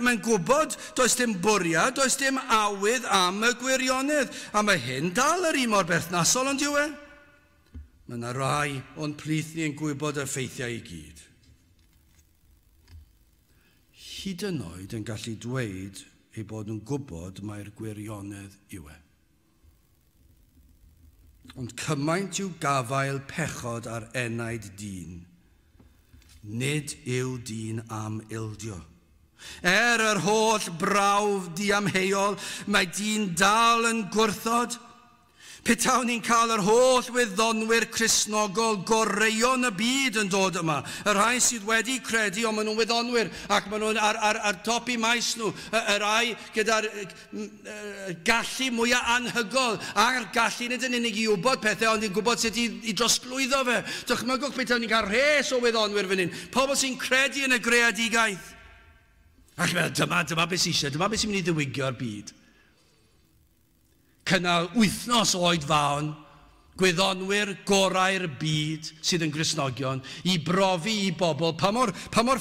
Mae'n gwybod, does dim bwriad, does dim awydd am y gwirionedd. A mae hyn dal yr un mor berthnasol ond yw e. Mae yna rai o'n plith ni'n gwybod y ffeithiau i gyd. Hyd yn oed yn gallu dweud ei bod yn gwybod mae'r gwirionedd yw e. Ond cymaint yw gafael pechod ar enaid dyn, nid yw dyn am ildio. Yr holl brawf diamheuol, mae dyn dal yn gwrthod. Petawn ni'n cael yr holl wyddonwyr Cristnogol goreion y byd yn dod yma. Y rhai sydd wedi credu, ond maen nhw'n wyddonwyr, ac maen nhw'n ar top i maes nhw. Y rhai gyda'r gallu mwyaf anhygol, a'r gallu nid yn unig i wybod pethau, ond i'n gwybod sut i drosglwyddo fe. Dychmygwch petawn ni'n cael rhes o wyddonwyr fan hyn. Pobl sy'n credu yn y greadigaeth. Ac dyma beth sy'n eisiau, dyma beth sy'n mynd i ddiwygio'r byd. Cynnal wythnos oed fawn, gwyddonwyr gorau'r byd sydd yn Gristnogion, i brofi i bobl pa mor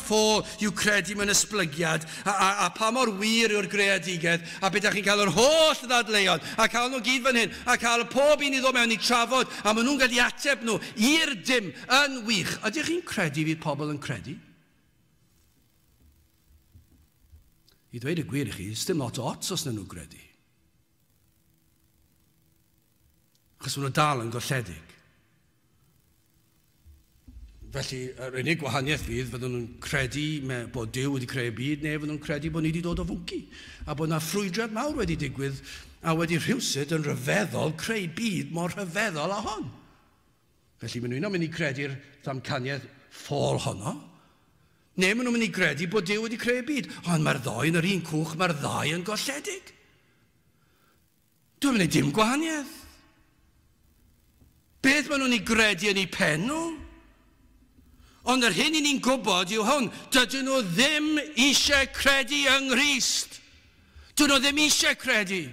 ffôl yw credu mewn esblygiad, a pa mor wir yw'r greadigaeth, a beth chi'n cael yr holl ddadleuon, a cael nhw gyd fan hyn, a cael pob un i ddod mewn i trafod, a maen nhw'n gallu ateb nhw i'r dim yn wych. Ydych chi'n credu fydd pobl yn credu? I ddweud y gwir i chi, dim lot o ots os na nhw'n credu. Achos maen nhw dal yn golledig. Felly, yr unig gwahaniaeth fydd, fydden nhw'n credu bod Duw wedi creu y byd, neu fydden nhw'n credu bod ni wedi dod o fwnci. A bod yna ffrwydriad mawr wedi digwydd, a wedi rhywsyd yn rhyfeddol creu byd mor rhyfeddol â hon. Felly, maen nhw'n mynd i credu'r ddamcaniaeth ffôl honno, neu maen nhw'n mynd i credu bod Duw wedi creu y byd. Ond mae'r ddoi yn yr un cwch, mae'r ddau yn golledig. Dwi'n mynd i dim gwahaniaeth. Beth maen nhw'n ei gredu yn ei pen nhw? Ond yr hyn i ni'n gwybod yw hwn, dydyn nhw ddim eisiau credu yng Nghrist. Dydyn nhw ddim eisiau credu.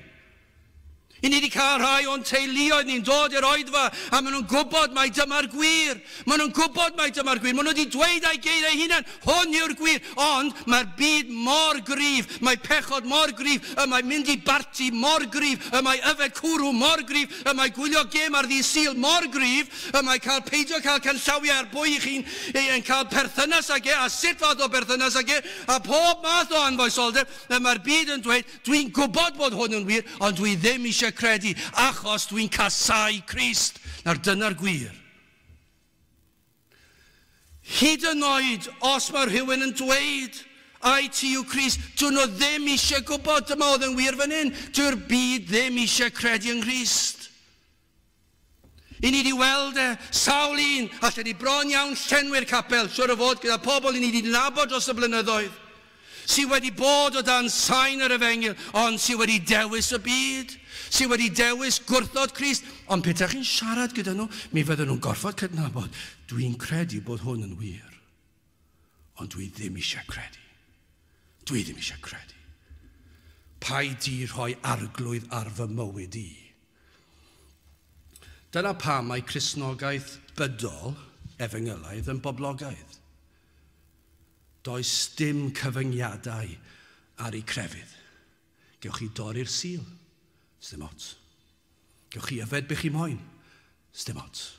I ni wedi cael rhai o'n teuluoedd ni'n dod i'r oedfa, a maen nhw'n gwybod mai dyma'r gwir. Maen nhw'n gwybod mai dyma'r gwir. Maen nhw wedi dweud a'i geiriau hunain, hwn yw'r gwir. Ond mae'r byd mor gryf, mae pechod mor gryf, y mae mynd i barti mor gryf, y mae yfed cwrw mor gryf, y mae gwylio gêm ar ddydd Sul mor gryf, y mae peidio cael canllawiau ar bwy i chi'n yn cael perthynas ag e, a sut fath o perthynas ag e, a pob math o anfoesoldeb, mae'r byd yn dweud, dwi'n gwybod bod hwn yn wir, ond dwi ddim eisiau credu, achos dwi'n casau Crist. Nawr dyna'r gwir. Hyd yn oed, os mae rhywun yn dweud, ai ti yw Crist, dyn nhw ddim eisiau gwybod dyma oedd yn wir fan hyn. Dyw'r byd ddim eisiau credu yn Crist. I ni wedi weld sawl un, allan ni bron iawn llenwi'r capel, siwr o fod gyda pobl i ni wedi nabod dros y blynyddoedd, sydd wedi bod o dan sain yr efengil, ond sydd wedi dewis y byd, sydd wedi dewis gwrthod Crist. Ond pethau chi'n siarad gyda nhw, mi fydden nhw'n gorfod cydnabod, dwi'n credu bod hwn yn wir, ond dwi ddim eisiau credu. Dwi ddim eisiau credu. Paid di rhoi arglwydd ar fy mywyd i. Dyna pam mae Cristnogaeth bydol, efengylaidd, yn boblogaidd. Does dim cyfyngiadau ar ei crefydd. Gewch chi dorri'r Sul, sdim ots. Gewch chi yfed be chi moyn, sdim ots.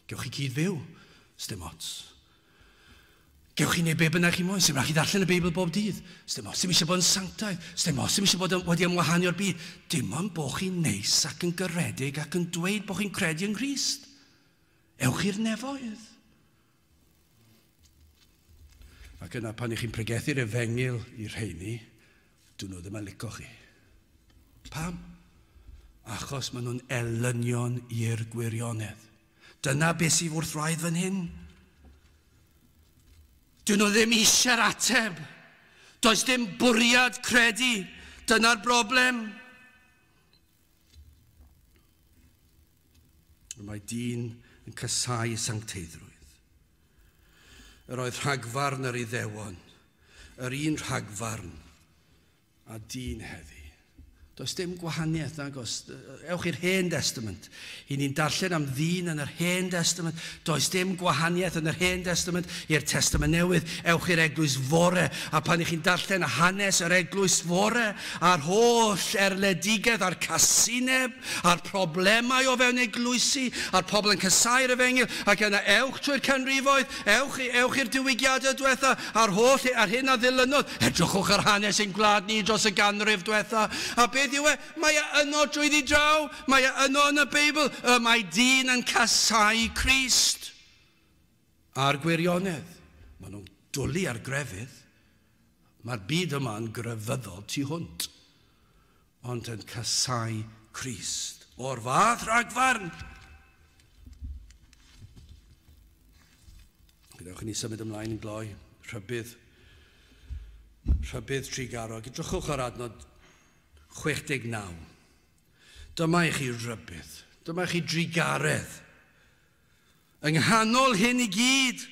Gewch chi gyd fyw, sdim ots. Gewch chi neud be bynnag chi moyn, sdim rhaid chi ddarllen y Beibl bob dydd, sdim ots. Sdim eisiau bod yn sanctaidd, sdim ots. Sdim eisiau bod wedi ymwahanio'r byd. Dim ond bod chi'n neis ac yn garedig ac yn dweud bod chi'n credu yn Grist. Ewch i'r nefoedd. Ac yna pan chi'n pregethu'r efengil i'r rheini, dyn nhw ddim yn licio chi. Pam? Achos maen nhw'n elynion i'r gwirionedd. Dyna beth sydd wrth raidd fan hyn. Dyn nhw ddim eisiau'r ateb. Does dim bwriad credu. Dyna'r broblem. Mae dyn yn casau sancteiddrwydd. Yr oedd rhagfarn yr Iddewon, yr un rhagfarn a dyn heddi. Does dim gwahaniaeth agos. Ewch i'r Hen Testament. I ni'n darllen am ddyn yn yr Hen Testament. Does dim gwahaniaeth yn yr Hen Testament i'r Testament Newydd. Ewch i'r Eglwys Fore. A pan ych chi'n darllen hanes yr Eglwys Fore, a'r holl erledigaeth, a'r casineb, a'r problemau o fewn eglwysi, a'r pobl yn casau'r Efengil, ac yna ewch trwy'r canrifoedd, ewch i'r diwygiadau diwetha, a'r hyn a ddilynod. Edrychwch ar hanes ein gwlad ni dros y ganrif diwetha. A beth yw e? Mae yno drwyddi draw, mae yno yn y Beibl, mae dyn yn casau Crist. A'r gwirionedd, maen nhw'n dwlu ar grefydd, mae'r byd yma yn grefyddol tu hwnt, ond yn casau Crist. O'r fath rhagfarn. Gydewch ni symud ymlaen yn gloi, rhybydd trigarog. Edrychwch ar adnod 69. Dyma i chi rybydd. Dyma i chi drigaredd. Yng nghanol hyn i gyd,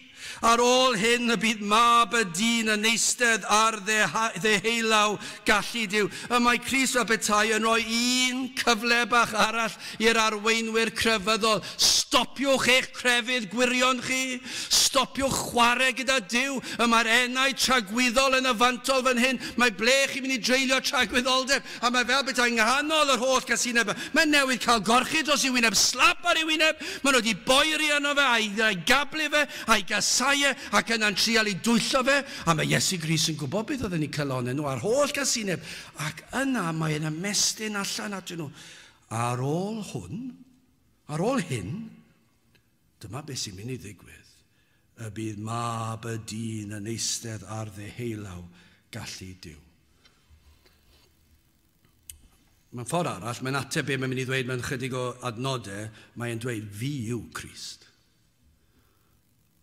ar ôl hyn y bydd mab y dyn yn eistedd ar ddeheulaw gallu Duw. Y mae Crist fel petai yn rhoi un cyfle bach arall i'r arweinwyr crefyddol. Stopiwch eich crefydd gwirion chi. Stopiwch chwarae gyda Duw. Y mae'r enau tragwyddol yn y fantol fan hyn. Mae ble chi'n mynd i dreulio tragwyddoldeb. A mae fel petai nghanol yr holl casineb. Mae'n newydd cael gorchu dros ei wyneb, slap ar ei wyneb. Maen nhw wedi boeri arno fe, a'i gablu fe, a'i gasau e, ac yna'n trial i dwyllo fe. A mae Iesu Grist yn gwybod beth oedden ni calonau nhw ar holl casineb. Ac yna mae'n ymestyn allan atyn nhw. Ar ôl hyn, dyma beth sy'n mynd i ddigwydd. Y bydd mab y dyn yn eistedd ar ddeheulaw gallu Duw. Mewn ffordd arall, mae'n ateb be mae'n mynd i ddweud mewn chydig o adnodau, mae'n dweud fi yw Crist.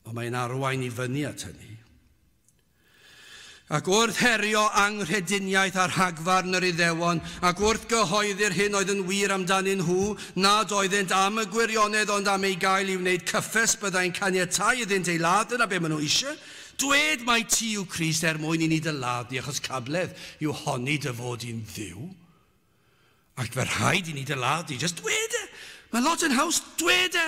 Ond mae'n arwain i fyny at hynny. Ac wrth herio anghrediniaeth ar rhagfarn yr Iddewon, ac wrth gyhoeddi'r hyn oedd yn wir amdanyn nhw, nad oeddent am y gwirionedd ond am ei gael i wneud cyffes byddai'n caniatáu iddynt ei ladd, yna be maen nhw eisiau. Dwed mai ti yw Crist mwyn i ni dy ladd ni, achos cabledd yw honni dy fod i'n dduw. Ac fe rhaid i ni dy ladd ni, just dwed e. Mae lot yn haws, dwed e.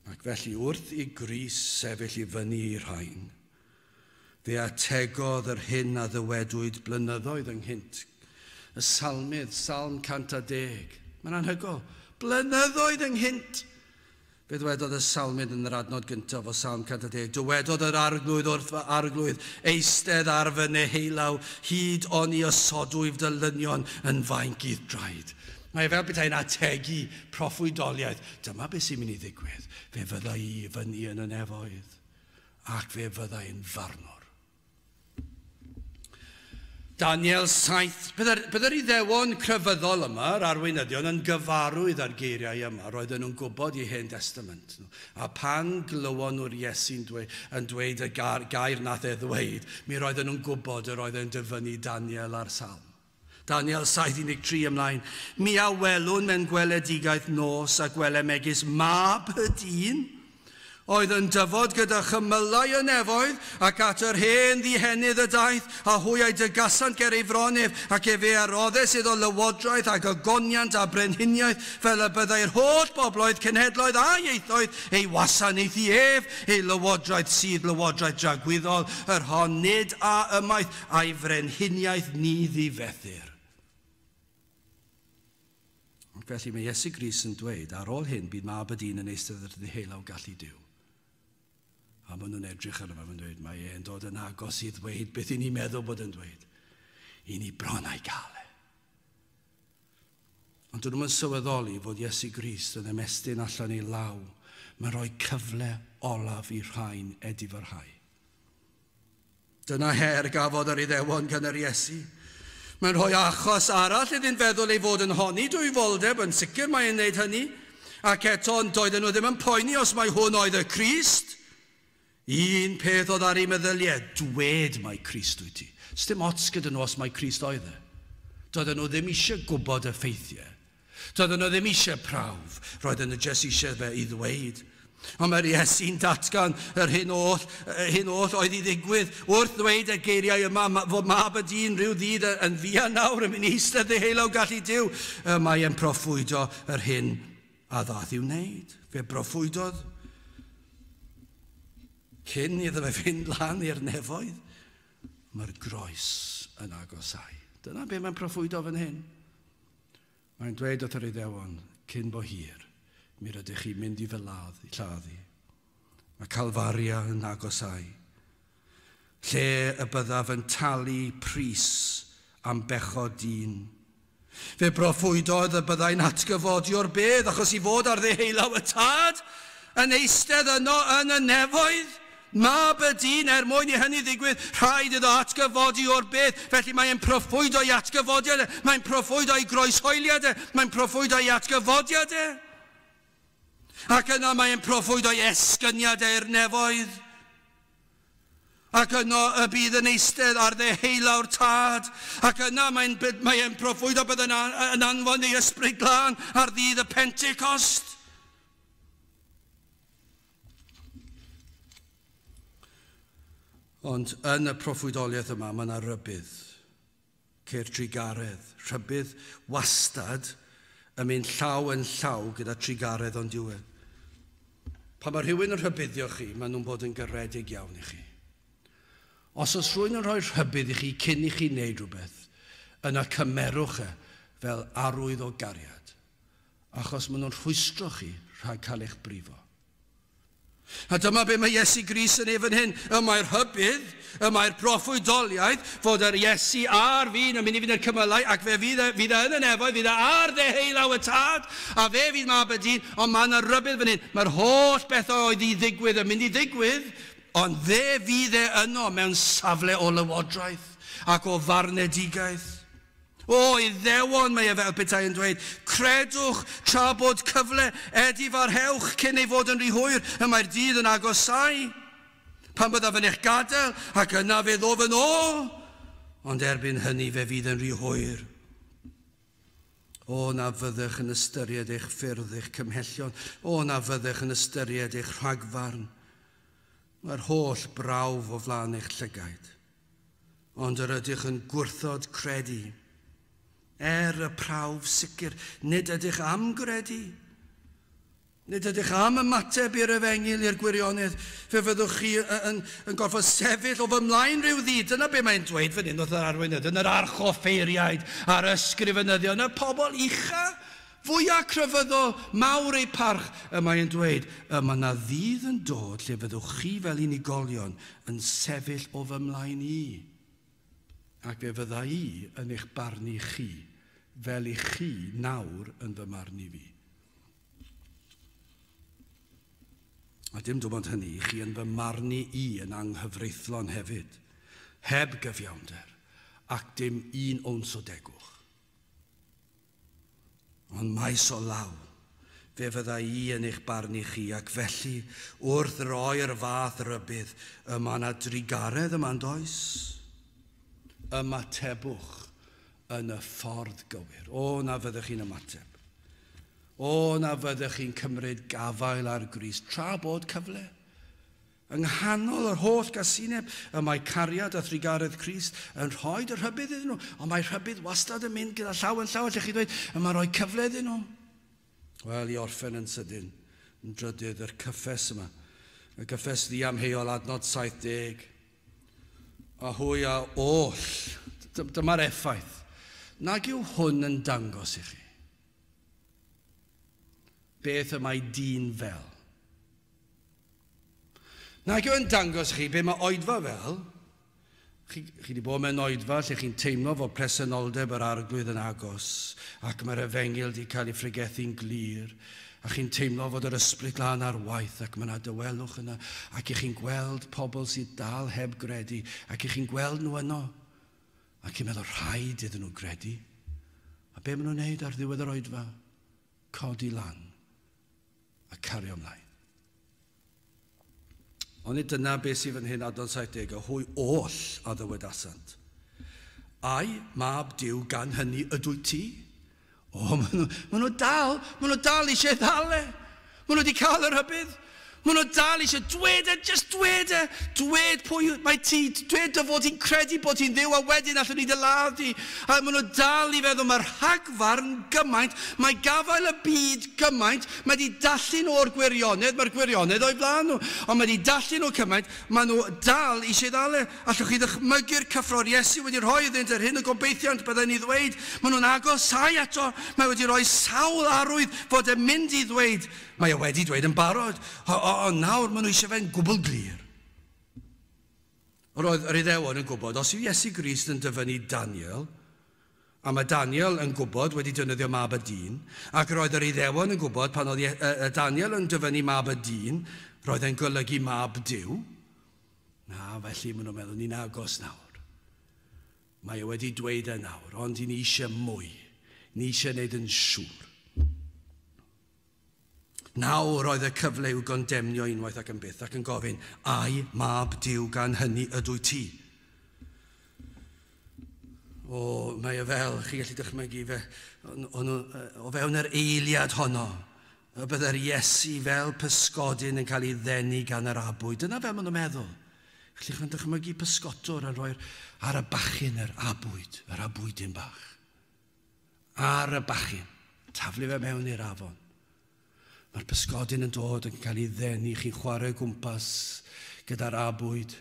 Ac felly wrth i Grist sefyll i fyny i'r rhain, fe ategodd yr hyn a ddywedwyd blynyddoedd ynghynt. Y salmydd, Salm 110. Mae'n anhygol. Blynyddoedd ynghynt. Fe ddwedodd y salmydd yn yr adnod gyntaf o Salm 110. Dywedodd yr arglwydd wrth fy arglwydd, eistedd ar fy neheulaw, hyd o'n i ysodwyf dylynion yn faincydd draed. Mae fel bethau'n ategu proffwydoliaeth. Dyma beth sy'n mynd i ddigwydd. Fe fydda i fyny yn y nefoedd, ac fe fydda i'n farnwr. Daniel 7. Byddai'r Iddewon crefyddol yma, yr arweinyddion, yn gyfarwydd ar geiriau yma. Roedden nhw'n gwybod i Hen Testament. A pan glywon nhw'r Iesu'n dweud y gair nath e ddweud, mi roedden nhw'n gwybod yr oedd yn dyfynnu Daniel ar Salm. Daniel 7:13 ymlaen. Mi a welwn mewn gweledigaeth nos a gwele megis mab y dyn, oedd yn dyfod gyda chymylau y nefoedd ac at yr hen ddihenydd y daeth a hwyau dygasant ger ei fronif ac efe aroddes iddo lywodraeth ac agoniant a brenhiniaeth fel y byddai'r holl bobloedd cenhedloedd a ieithoedd ei wasanaethu ef ei lywodraeth sydd lywodraeth dragwyddol yr hon nid a ymaith a'i frenhiniaeth ni ddifethyr. Felly mae Iesu Grist yn dweud, ar ôl hyn bydd mab y dyn yn eistedd ar ddeheulaw gallu Duw. A maen nhw'n edrych ar yma, maen dweud, mae e'n dod yn agos i ddweud beth i ni meddwl bod yn dweud. I ni bron a'i gael e. Ond dyn nhw'n sylweddoli fod Iesu Grist yn ymestyn allan ei law. Mae'n rhoi cyfle olaf i rhain edifyrhau. Dyna her gafodd yr Iddewon gan yr Iesu. Mae'n rhoi achos arall iddy'n feddwl ei fod yn honni dwy foldeb, yn sicr mae'n neud hynny. Ac eto, doedden nhw ddim yn poeni os mai hwn oedd y Crist. Un peth oedd ar ei meddyliau, dwed mai Crist wyt ti. Sdim ots gyda nhw os mai Crist oedd e. Doedden nhw ddim eisiau gwybod y ffeithiau. Doedden nhw ddim eisiau prawf. Roedden nhw jyst eisiau fe i ddweud. Ond mae'r Iesu'n datgan yr hyn oll oedd i ddigwydd wrth ddweud y geiriau yma fod mab y dyn rhyw ddyd yn fia nawr yn mynd i eistedd ddehelaw gallu diw. Mae e'n proffwydo yr hyn a ddath i'w wneud. Fe proffwydodd cyn iddo fe fynd lan i'r nefoedd. Mae'r groes yn agosau. Dyna be mae'n proffwydo fan hyn. Mae'n dweud wrth yr Iddewon cyn bo hir. Mi rydych chi mynd i fy lladdu. Mae Calfaria yn agosau. Lle y byddaf yn talu pris am bechod dyn. Fe proffwydodd y byddai'n atgyfodio'r bedd achos i fod ar ddehelaw y tad yn eistedd yno yn y nefoedd. Mab y dyn mwyn i hynny ddigwydd, rhaid iddo atgyfodi o'r beth. Felly mae'n proffwydo i atgyfodiad e. Mae'n proffwydo i groeshoeliad e. Mae'n proffwydo i atgyfodiad e. Ac yna mae'n proffwydo i esgyniad e'r nefoedd. Ac yno y bydd yn eistedd ar ddeheilaw'r tad. Ac yna mae'n proffwydo bydd yn anfon ei ysbryd glân ar ddydd y Pentecost. Ond yn y proffwydoliaeth yma, mae yna rybydd, ceir trigaredd, rybydd wastad yn mynd llaw yn llaw gyda trigaredd o'n diwedd. Pan mae rhywun yn rhybuddio chi, maen nhw'n bod yn garedig iawn i chi. Os oes rhywun yn rhoi rhybydd i chi cyn i chi wneud rhywbeth, yna cymerwch e fel arwydd o gariad, achos maen nhw'n rhwystro chi rhag cael eich brifo. A dyma be mae Iesu Grist yn efo hyn. Mae'r hybydd, mae'r proffwydoliaeth fod yr Iesu a'r fi'n yn mynd i fynd i'r cymylau ac fe fydd e yn y nefoedd, fydd e ar ddehelaw y tad a fe fydd mab y dyn, ond mae yna rybydd fan hyn. Mae'r holl bethau oedd i ddigwydd yn mynd i ddigwydd, ond fe fydd e yno mewn safle o lywodraeth ac o farnedigaeth. O, Iddewon, mae e fel petai yn dweud, credwch tra bod cyfle edifarhewch cyn ei fod yn rhy hwyr, y mae'r dydd yn agosau. Pan byddaf yn eich gadael, ac yna fe ddof yn ôl, ond erbyn hynny fe fydd yn rhy hwyr. O, na fyddech yn ystyried eich ffyrdd, eich cymhellion. O, na fyddech yn ystyried eich rhagfarn. Mae'r holl brawf o flaen eich llygaid. Ond yr ydych yn gwrthod credu. Y prawf sicr, nid ydych am gredu. Nid ydych am ymateb i'r efengil, i'r gwirionedd. Fe fyddwch chi yn gorfod sefyll o fy mlaen rhyw ddydd. Dyna be mae'n dweud fan hyn wrth yr arweinydd. Yn yr archoffeiriaid a'r ysgrifenyddion. Y pobl ucha, fwyaf crefyddol, mawr eu parch. Mae'n dweud, mae yna ddydd yn dod lle fyddwch chi fel unigolion yn sefyll o fy mlaen i. Ac fe fydda i yn eich barnu chi, fel i chi nawr yn fy marnu fi. A dim dim ond hynny, chi yn fy marnu i yn anghyfreithlon hefyd, heb gyfiawnder, ac dim un owns o degwch. Ond maes o law, fe fydda i yn eich barnu chi, ac felly wrth roi'r fath rybydd, yma na drigaredd yma'n does. Ymatebwch yn y ffordd gywir. O, na fyddech chi'n ymateb. O, na fyddech chi'n cymryd gafael ar Grist, tra bod cyfle. Yng nghanol yr holl gasineb, y mae cariad a thrigaredd Crist yn rhoi y rhybydd iddyn nhw. Ond mae rhybydd wastad yn mynd gyda llaw yn llaw, lle chi dweud, y mae rhoi cyfle iddyn nhw. Wel, i orffen yn sydyn, yn drydydd yr cyffes yma. Y cyffes ddiamheol adnod 70. A hwy a oll, dyma'r effaith. Nag yw hwn yn dangos i chi. Beth y mae dyn fel. Nag yw yn dangos i chi be mae oedfa fel. Chi wedi bod mewn oedfa lle chi'n teimlo fod presenoldeb yr arglwydd yn agos ac mae'r efengil wedi cael ei ffrigethu'n glir a chi'n teimlo fod yr ysbryd glân ar waith ac mae yna dywelwch yna ac chi'n gweld pobl sydd dal heb gredu ac chi'n gweld nhw yno ac chi'n meddwl rhaid iddyn nhw gredu a be maen nhw'n neud ar ddiwedd yr oedfa? Codi lan cario ymlaen. Ond dyna beth sydd fan hyn adnod 70, hwy oll a ddywedasant. Ai, mab Duw gan hynny ydw ti? O, maen nhw dal eisiau ddale. Maen nhw wedi cael yr hybydd. Maen nhw dal eisiau dwed pwy mae ti, dwed dy fod ti'n credu bod ti'n ddiw a wedyn allwn ni dy ladd di. A maen nhw dal i feddwl mae'r rhagfarn gymaint, mae gafael y byd gymaint, mae di dallun o'r gwirionedd, mae'r gwirionedd o'i flaen nhw, ond mae di dallun o cymaint, maen nhw dal eisiau ddale. Allwch chi ddychmygu'r cyffro'r Iesu wedi rhoi iddynt yr hyn o gobeithiant byddai'n ei ddweud, maen nhw'n agosau eto, mae wedi rhoi sawl arwydd fod e'n mynd i ddweud, mae e wedi dweud yn barod, ond nawr maen nhw eisiau fe'n gwbl glir. Roedd yr Iddewon yn gwybod, os yw Iesu Grist yn dyfynnu Daniel, a mae Daniel yn gwybod wedi defnyddio mab y dyn, ac roedd yr Iddewon yn gwybod pan oedd Daniel yn dyfynnu mab y dyn, roedd e'n golygu mab Duw. Na, felly maen nhw'n meddwl, ni'n agos nawr. Mae e wedi dweud e nawr, ond ni eisiau mwy. Ni eisiau gwneud yn siŵr. Nawr roedd y cyfle i'w gondemnio unwaith ac yn byth ac yn gofyn, ai mab Duw gan hynny ydw ti? O, mae e fel, chi gallu dychmygu fe, o fewn yr eiliad honno, y byddai'r Iesu fel pysgodyn yn cael ei ddenu gan yr abwyd. Dyna fel maen nhw'n meddwl. Chi'n dychmygu pysgotwr yn rhoi ar y bachyn yr abwydyn bach. Ar y bachyn, taflu fe mewn i'r afon. Mae'r pysgodyn yn dod yn cael ei ddenu, chi'n chwarae gwmpas gyda'r abwyd,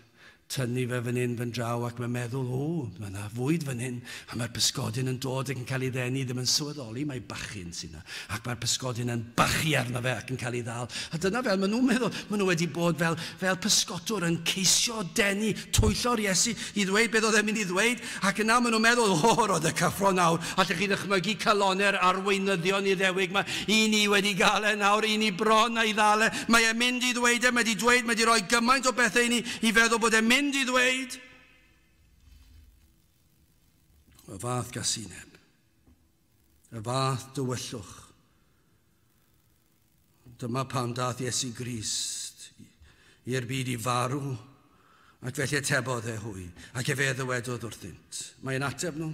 tynnu fe fan hyn fan draw ac mae'n meddwl, o, mae yna fwyd fan hyn, a mae'r pysgodyn yn dod ac yn cael ei ddenu, ddim yn sylweddoli, mae bachyn sy'n yna, ac mae'r pysgodyn yn bachu arno fe ac yn cael ei ddal. A dyna fel, maen nhw'n meddwl, maen nhw wedi bod fel pysgotwr yn ceisio denu, twyllo'r Iesu i ddweud beth oedd e'n mynd i ddweud, ac yna maen nhw'n meddwl, roedd y cyffro nawr, allwch chi ddychmygu calone'r arweinyddion i ddewig, i ni wedi gael e nawr, i ni bron a'i ddale, mae e'n mynd i ddweud e, mae wedi rhoi gymaint o bethau i ni i feddwl bod e'n mynd i ddweud. Y fath gasineb, y fath dywyllwch. Dyma pam dath Iesu Grist i'r byd i farw, ac felly atebodd e hwy, ac fe ddywedodd wrthynt. Mae'n ateb nhw.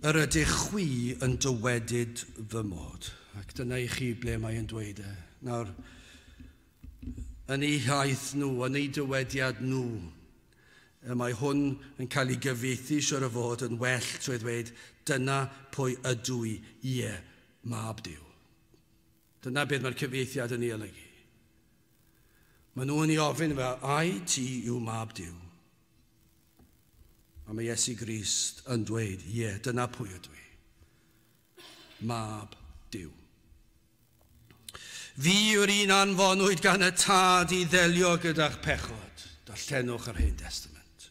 Yr ydych chwi yn dywedyd fy mod, ac dyna i chi ble mae'n dweud e. Nawr, yn eu haith nhw, yn eu dywediad nhw, mae hwn yn cael ei gyfieithu siwr o fod yn well trwy ddweud, dyna pwy ydw i, ie, mab Duw. Dyna beth mae'r cyfieithiad yn ei olygu. Maen nhw'n ei ofyn fel, ai ti yw mab Duw? A mae Iesu Grist yn dweud, ie, dyna pwy ydw i. Mab Duw. Fi yw'r un anfonwyd gan y tad i ddelio gyda'ch pechod. Darllenwch yr Hen Testament.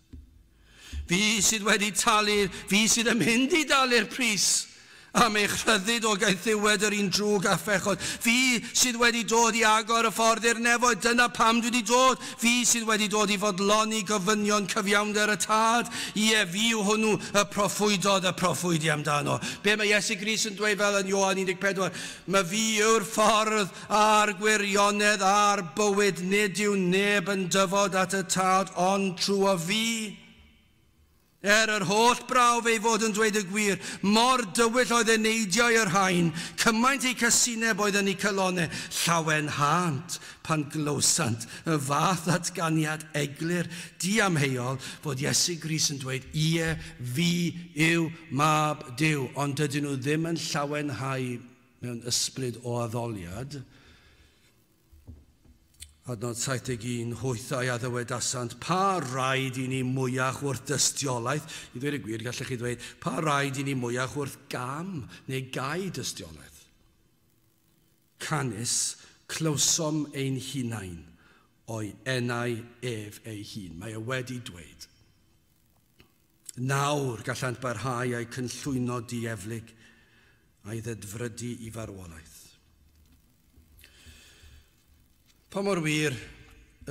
Fi sydd wedi fi sydd yn mynd i dalu'r pris am eich rhyddid o gael ddiwed yr un drwg a phechod. Fi sydd wedi dod i agor y ffordd i'r nefoedd, dyna pam dwi wedi dod. Fi sydd wedi dod i fodloni gofynion cyfiawnder y tad. Ie, fi yw hwnnw y proffwydi amdano. Be mae Iesu Grist yn dweud fel yn Ioan 14, mae fi yw'r ffordd a'r gwirionedd a'r bywyd, nid yw neb yn dyfod at y tad ond trwy o fi. Yr holl brawf ei fod yn dweud y gwir, mor dywyll oedd ei neidio i'r hain, cymaint ei casineb oedd yn ei cylonau, llawen hant pan glywsant y fath atganiad eglur diamheuol fod Iesu Grist yn dweud, ie, fi yw mab Duw, ond dydyn nhw ddim yn llawenhau mewn ysbryd o addoliad. Adnod 71, hwythau a ddywedasant, pa raid i ni mwyach wrth dystiolaeth? I ddweud y gwir, gallech chi ddweud, pa raid i ni mwyach wrth gam neu gau dystiolaeth? Canis, clywsom ein hunain o'i enau ef ei hun. Mae e wedi dweud. Nawr gallant barhau a'i cynllwyno dieflig a'i ddedfrydu i farwolaeth. Pa mor wir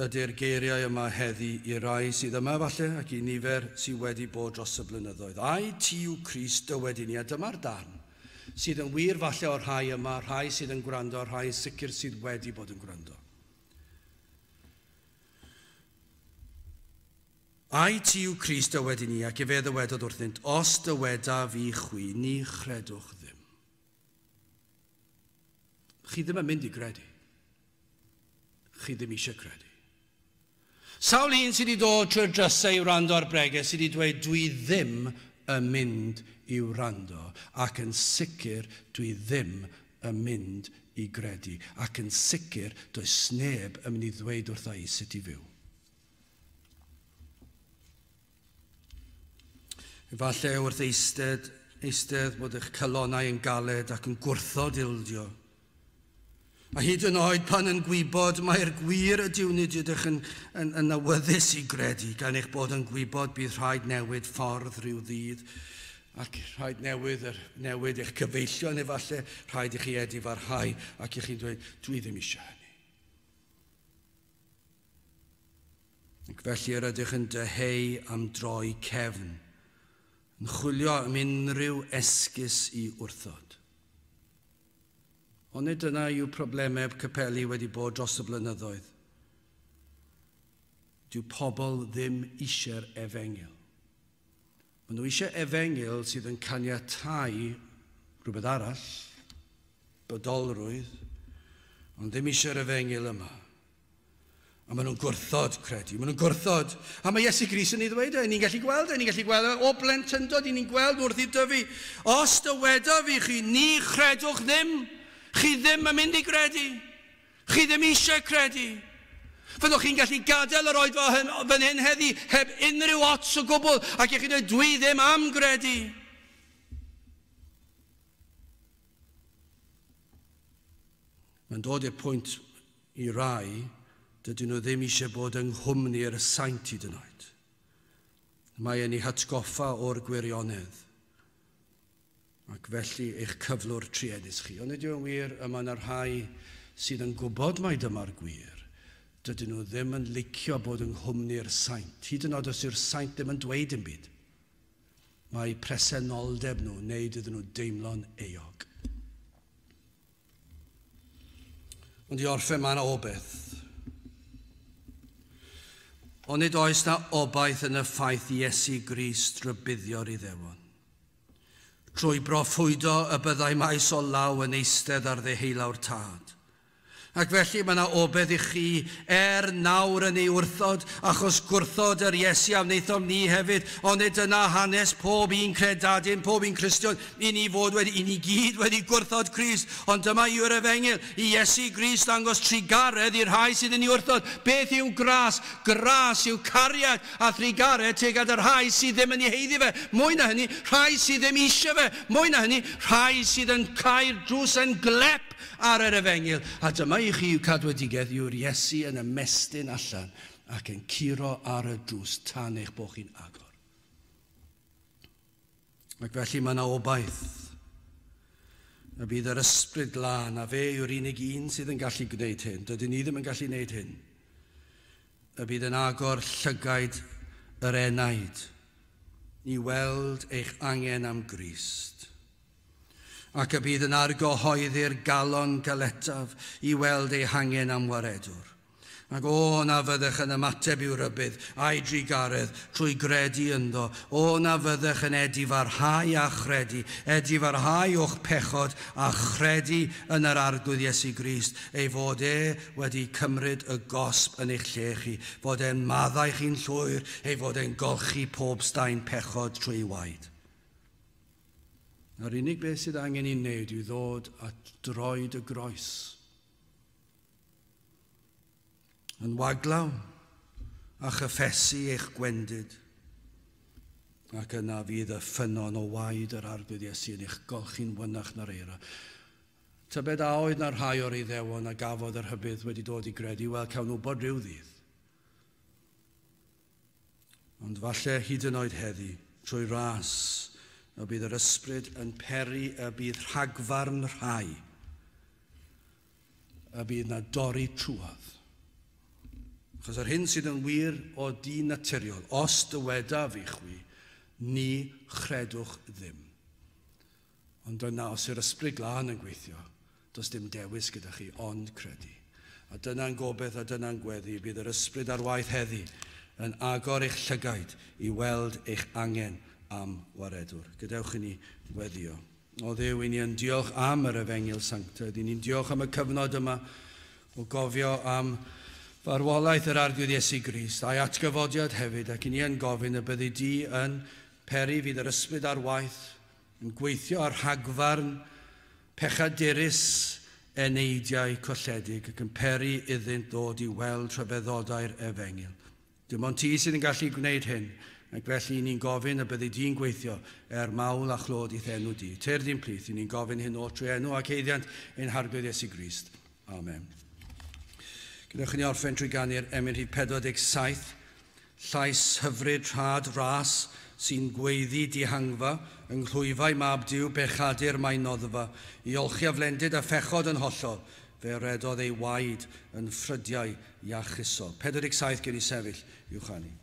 ydy'r geiriau yma heddi i rai sydd yma falle ac i nifer sydd wedi bod dros y blynyddoedd. Ai ti yw Crist dywedyn ni, a dyma'r darn. sydd yn wir falle o'r rhai yma, rhai sydd yn gwrando, rhai sicr sydd wedi bod yn gwrando. Ai ti yw Crist wedi ni, ac fe ddywedodd wrthynt, os dyweda fi chwi, ni chredwch ddim. Chi ddim yn mynd i gredu. Chi ddim eisiau credu. Sawl un sydd wedi dod trwy'r drysau i wrando ar bregus sydd wedi dweud, dwi ddim yn mynd i wrando, ac yn sicr dwi ddim yn mynd i gredu, ac yn sicr does neb yn mynd i ddweud wrtha i sut i fyw. Falle wrth eistedd bod eich calonau yn galed ac yn gwrthod ildio. A hyd yn oed pan yn gwybod mae'r gwir y diwnyd ydych yn awyddus i gredu, gan eich bod yn gwybod bydd rhaid newid ffordd rhyw ddydd, ac rhaid newid eich cyfeillion efallai, rhaid i chi edifarhau, ac i chi'n dweud, dwi ddim eisiau hynny. Ac felly yr ydych yn dyheu am droi cefn, yn chwilio am unrhyw esgus i wrthod. Ond dyna yw problemau capeli wedi bod dros y blynyddoedd. Dyw pobl ddim eisiau'r efengyl. Maen nhw eisiau efengyl sydd yn caniatáu rhywbeth arall, bodolrwydd, ond ddim eisiau'r efengyl yma. A maen nhw'n gwrthod credu, maen nhw'n gwrthod. A mae Iesu Grist yn ei ddweud, ni'n gallu gweld o blentyndod, ni'n gweld wrth i dyfu. Os dyweda fi chi, ni chredwch ddim, chi ddim yn mynd i gredu, chi ddim eisiau credu. Fyddwch chi'n gallu gadael yr oed fan hyn heddi, heb unrhyw ots o gwbl, ac eich chi'n dweud, dwi ddim am gredu. Mae'n dod i'r pwynt i rai, dydyn nhw ddim eisiau bod yng nghwmni'r saint hyd yn oed. Mae yn ei hatgoffa o'r gwirionedd, ac felly eich cyflwr triennus chi. Ond ydyw yn wir, yma yna rhai sydd yn gwybod mai dyma'r gwir, dydyn nhw ddim yn licio bod yng nghwmni'r saint. Hyd yn oed os yw'r saint ddim yn dweud yn byd. Mae presenoldeb nhw wneud iddyn nhw deimlo'n eog. Ond i orffen mae'n obaith. Ond nid oes na obaith yn y ffaith Iesu Grist rybuddio'r Iddewon. Trwy broffwydo y byddai maes o law yn eistedd ar ddeheulawr tad. Ac felly mae yna obaith i chi nawr yn ei wrthod, achos gwrthod yr Iesu a wnaethom ni hefyd, ond nid yna hanes pob un credadyn, pob un Cristion, i ni gyd wedi gwrthod Crist, ond dyma yw'r efengyl, i Iesu Grist dangos trigaredd i'r rhai sydd yn ei wrthod. Beth yw gras? Gras yw cariad a thrigaredd tegad yr rhai sydd ddim yn ei heiddi fe. Mwy na hynny, rhai sydd ddim eisiau fe. Mwy na hynny, rhai sydd yn cael drws yn glep ar yr efengyl. A dyma i chi yw cadwedigaeth yw'r Iesu yn ymestyn allan ac yn curo ar y drws tan eich bod chi'n agor. Ac felly mae yna obaith y bydd yr ysbryd glân, a fe yw'r unig un sydd yn gallu gwneud hyn. Dydyn ni ddim yn gallu gwneud hyn. Y bydd yn agor llygaid yr enaid i weld eich angen am Grist. Ac y bydd yn argyhoeddi'r galon galetaf i weld ei hangen am waredwr. Ac na fyddech yn ymateb i'w rybydd a'i drigaredd trwy gredu ynddo. Na fyddech yn edifarhau a chredu, edifarhau o'ch pechod a chredu yn yr arglwydd Iesu Grist, ei fod wedi cymryd y gosb yn eich lle chi, fod e'n maddau chi'n llwyr, ei fod e'n golchi pob staen pechod trwy waed. Na'r unig beth sydd angen i wneud yw ddod a droed y groes. Yn waglaw a chyffesu eich gwendid. Ac yna fydd y ffynon o waed yr arglwydd Iesu yn eich golchi'n wynach na'r eira. Tybed a oedd na'r rhai o'r Iddewon a gafodd yr hybydd wedi dod i gredu, wel cawn nhw bod rhyw ddydd. Ond falle hyd yn oed heddi, trwy ras, y bydd yr ysbryd yn peri, y bydd rhagfarn rhai, y bydd na dorri trwodd. Achos yr hyn sydd yn wir o dyn naturiol, os dyweda fi chwi, ni chredwch ddim. Ond dyna, os yw'r ysbryd glân yn gweithio, does dim dewis gyda chi, ond credu. A dyna'n gobeith a dyna'n gweddi, bydd yr ysbryd ar waith heddi yn agor eich llygaid i weld eich angen am waredwr. Gadewch i ni weddio. O Dduw, i ni yn diolch am yr efengil sanctaidd. I ni'n diolch am y cyfnod yma o gofio am farwolaeth yr arglwydd Iesu Grist a'i atgyfodiad hefyd, ac i ni yn gofyn y byddi di yn peri fydd yr ysbryd ar waith yn gweithio ar rhagfarn pechadurus eneidiau colledig ac yn peri iddynt ddod i weld rhyfeddodau'r efengil. Dim ond ti sydd yn gallu gwneud hyn, ac felly ni'n gofyn y byddi di'n gweithio mawl a chlod i'th enw di. Teir di'n plith, ni'n gofyn hyn o trwy enw ac eiddiant ein harglwydd Iesu Grist. Amen. Gydwch ni orffen trwy ganu'r emyn rhif 47, llais hyfryd rhad ras sy'n gweiddi dihangfa yng nghlwyfau mab Duw bechadur mae'n noddfa, i olchi a flendid a phechod yn hollol, fe redodd ei waed yn ffrydiau iachusol. 47 gen i sefyll i'w chanu.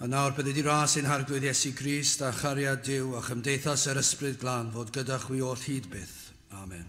A nawr bydde di ras ein harglwydd Iesu Grist a chariad Duw a chymdeithas yr ysbryd glân fod gyda chwi oll hyd byth. Amen.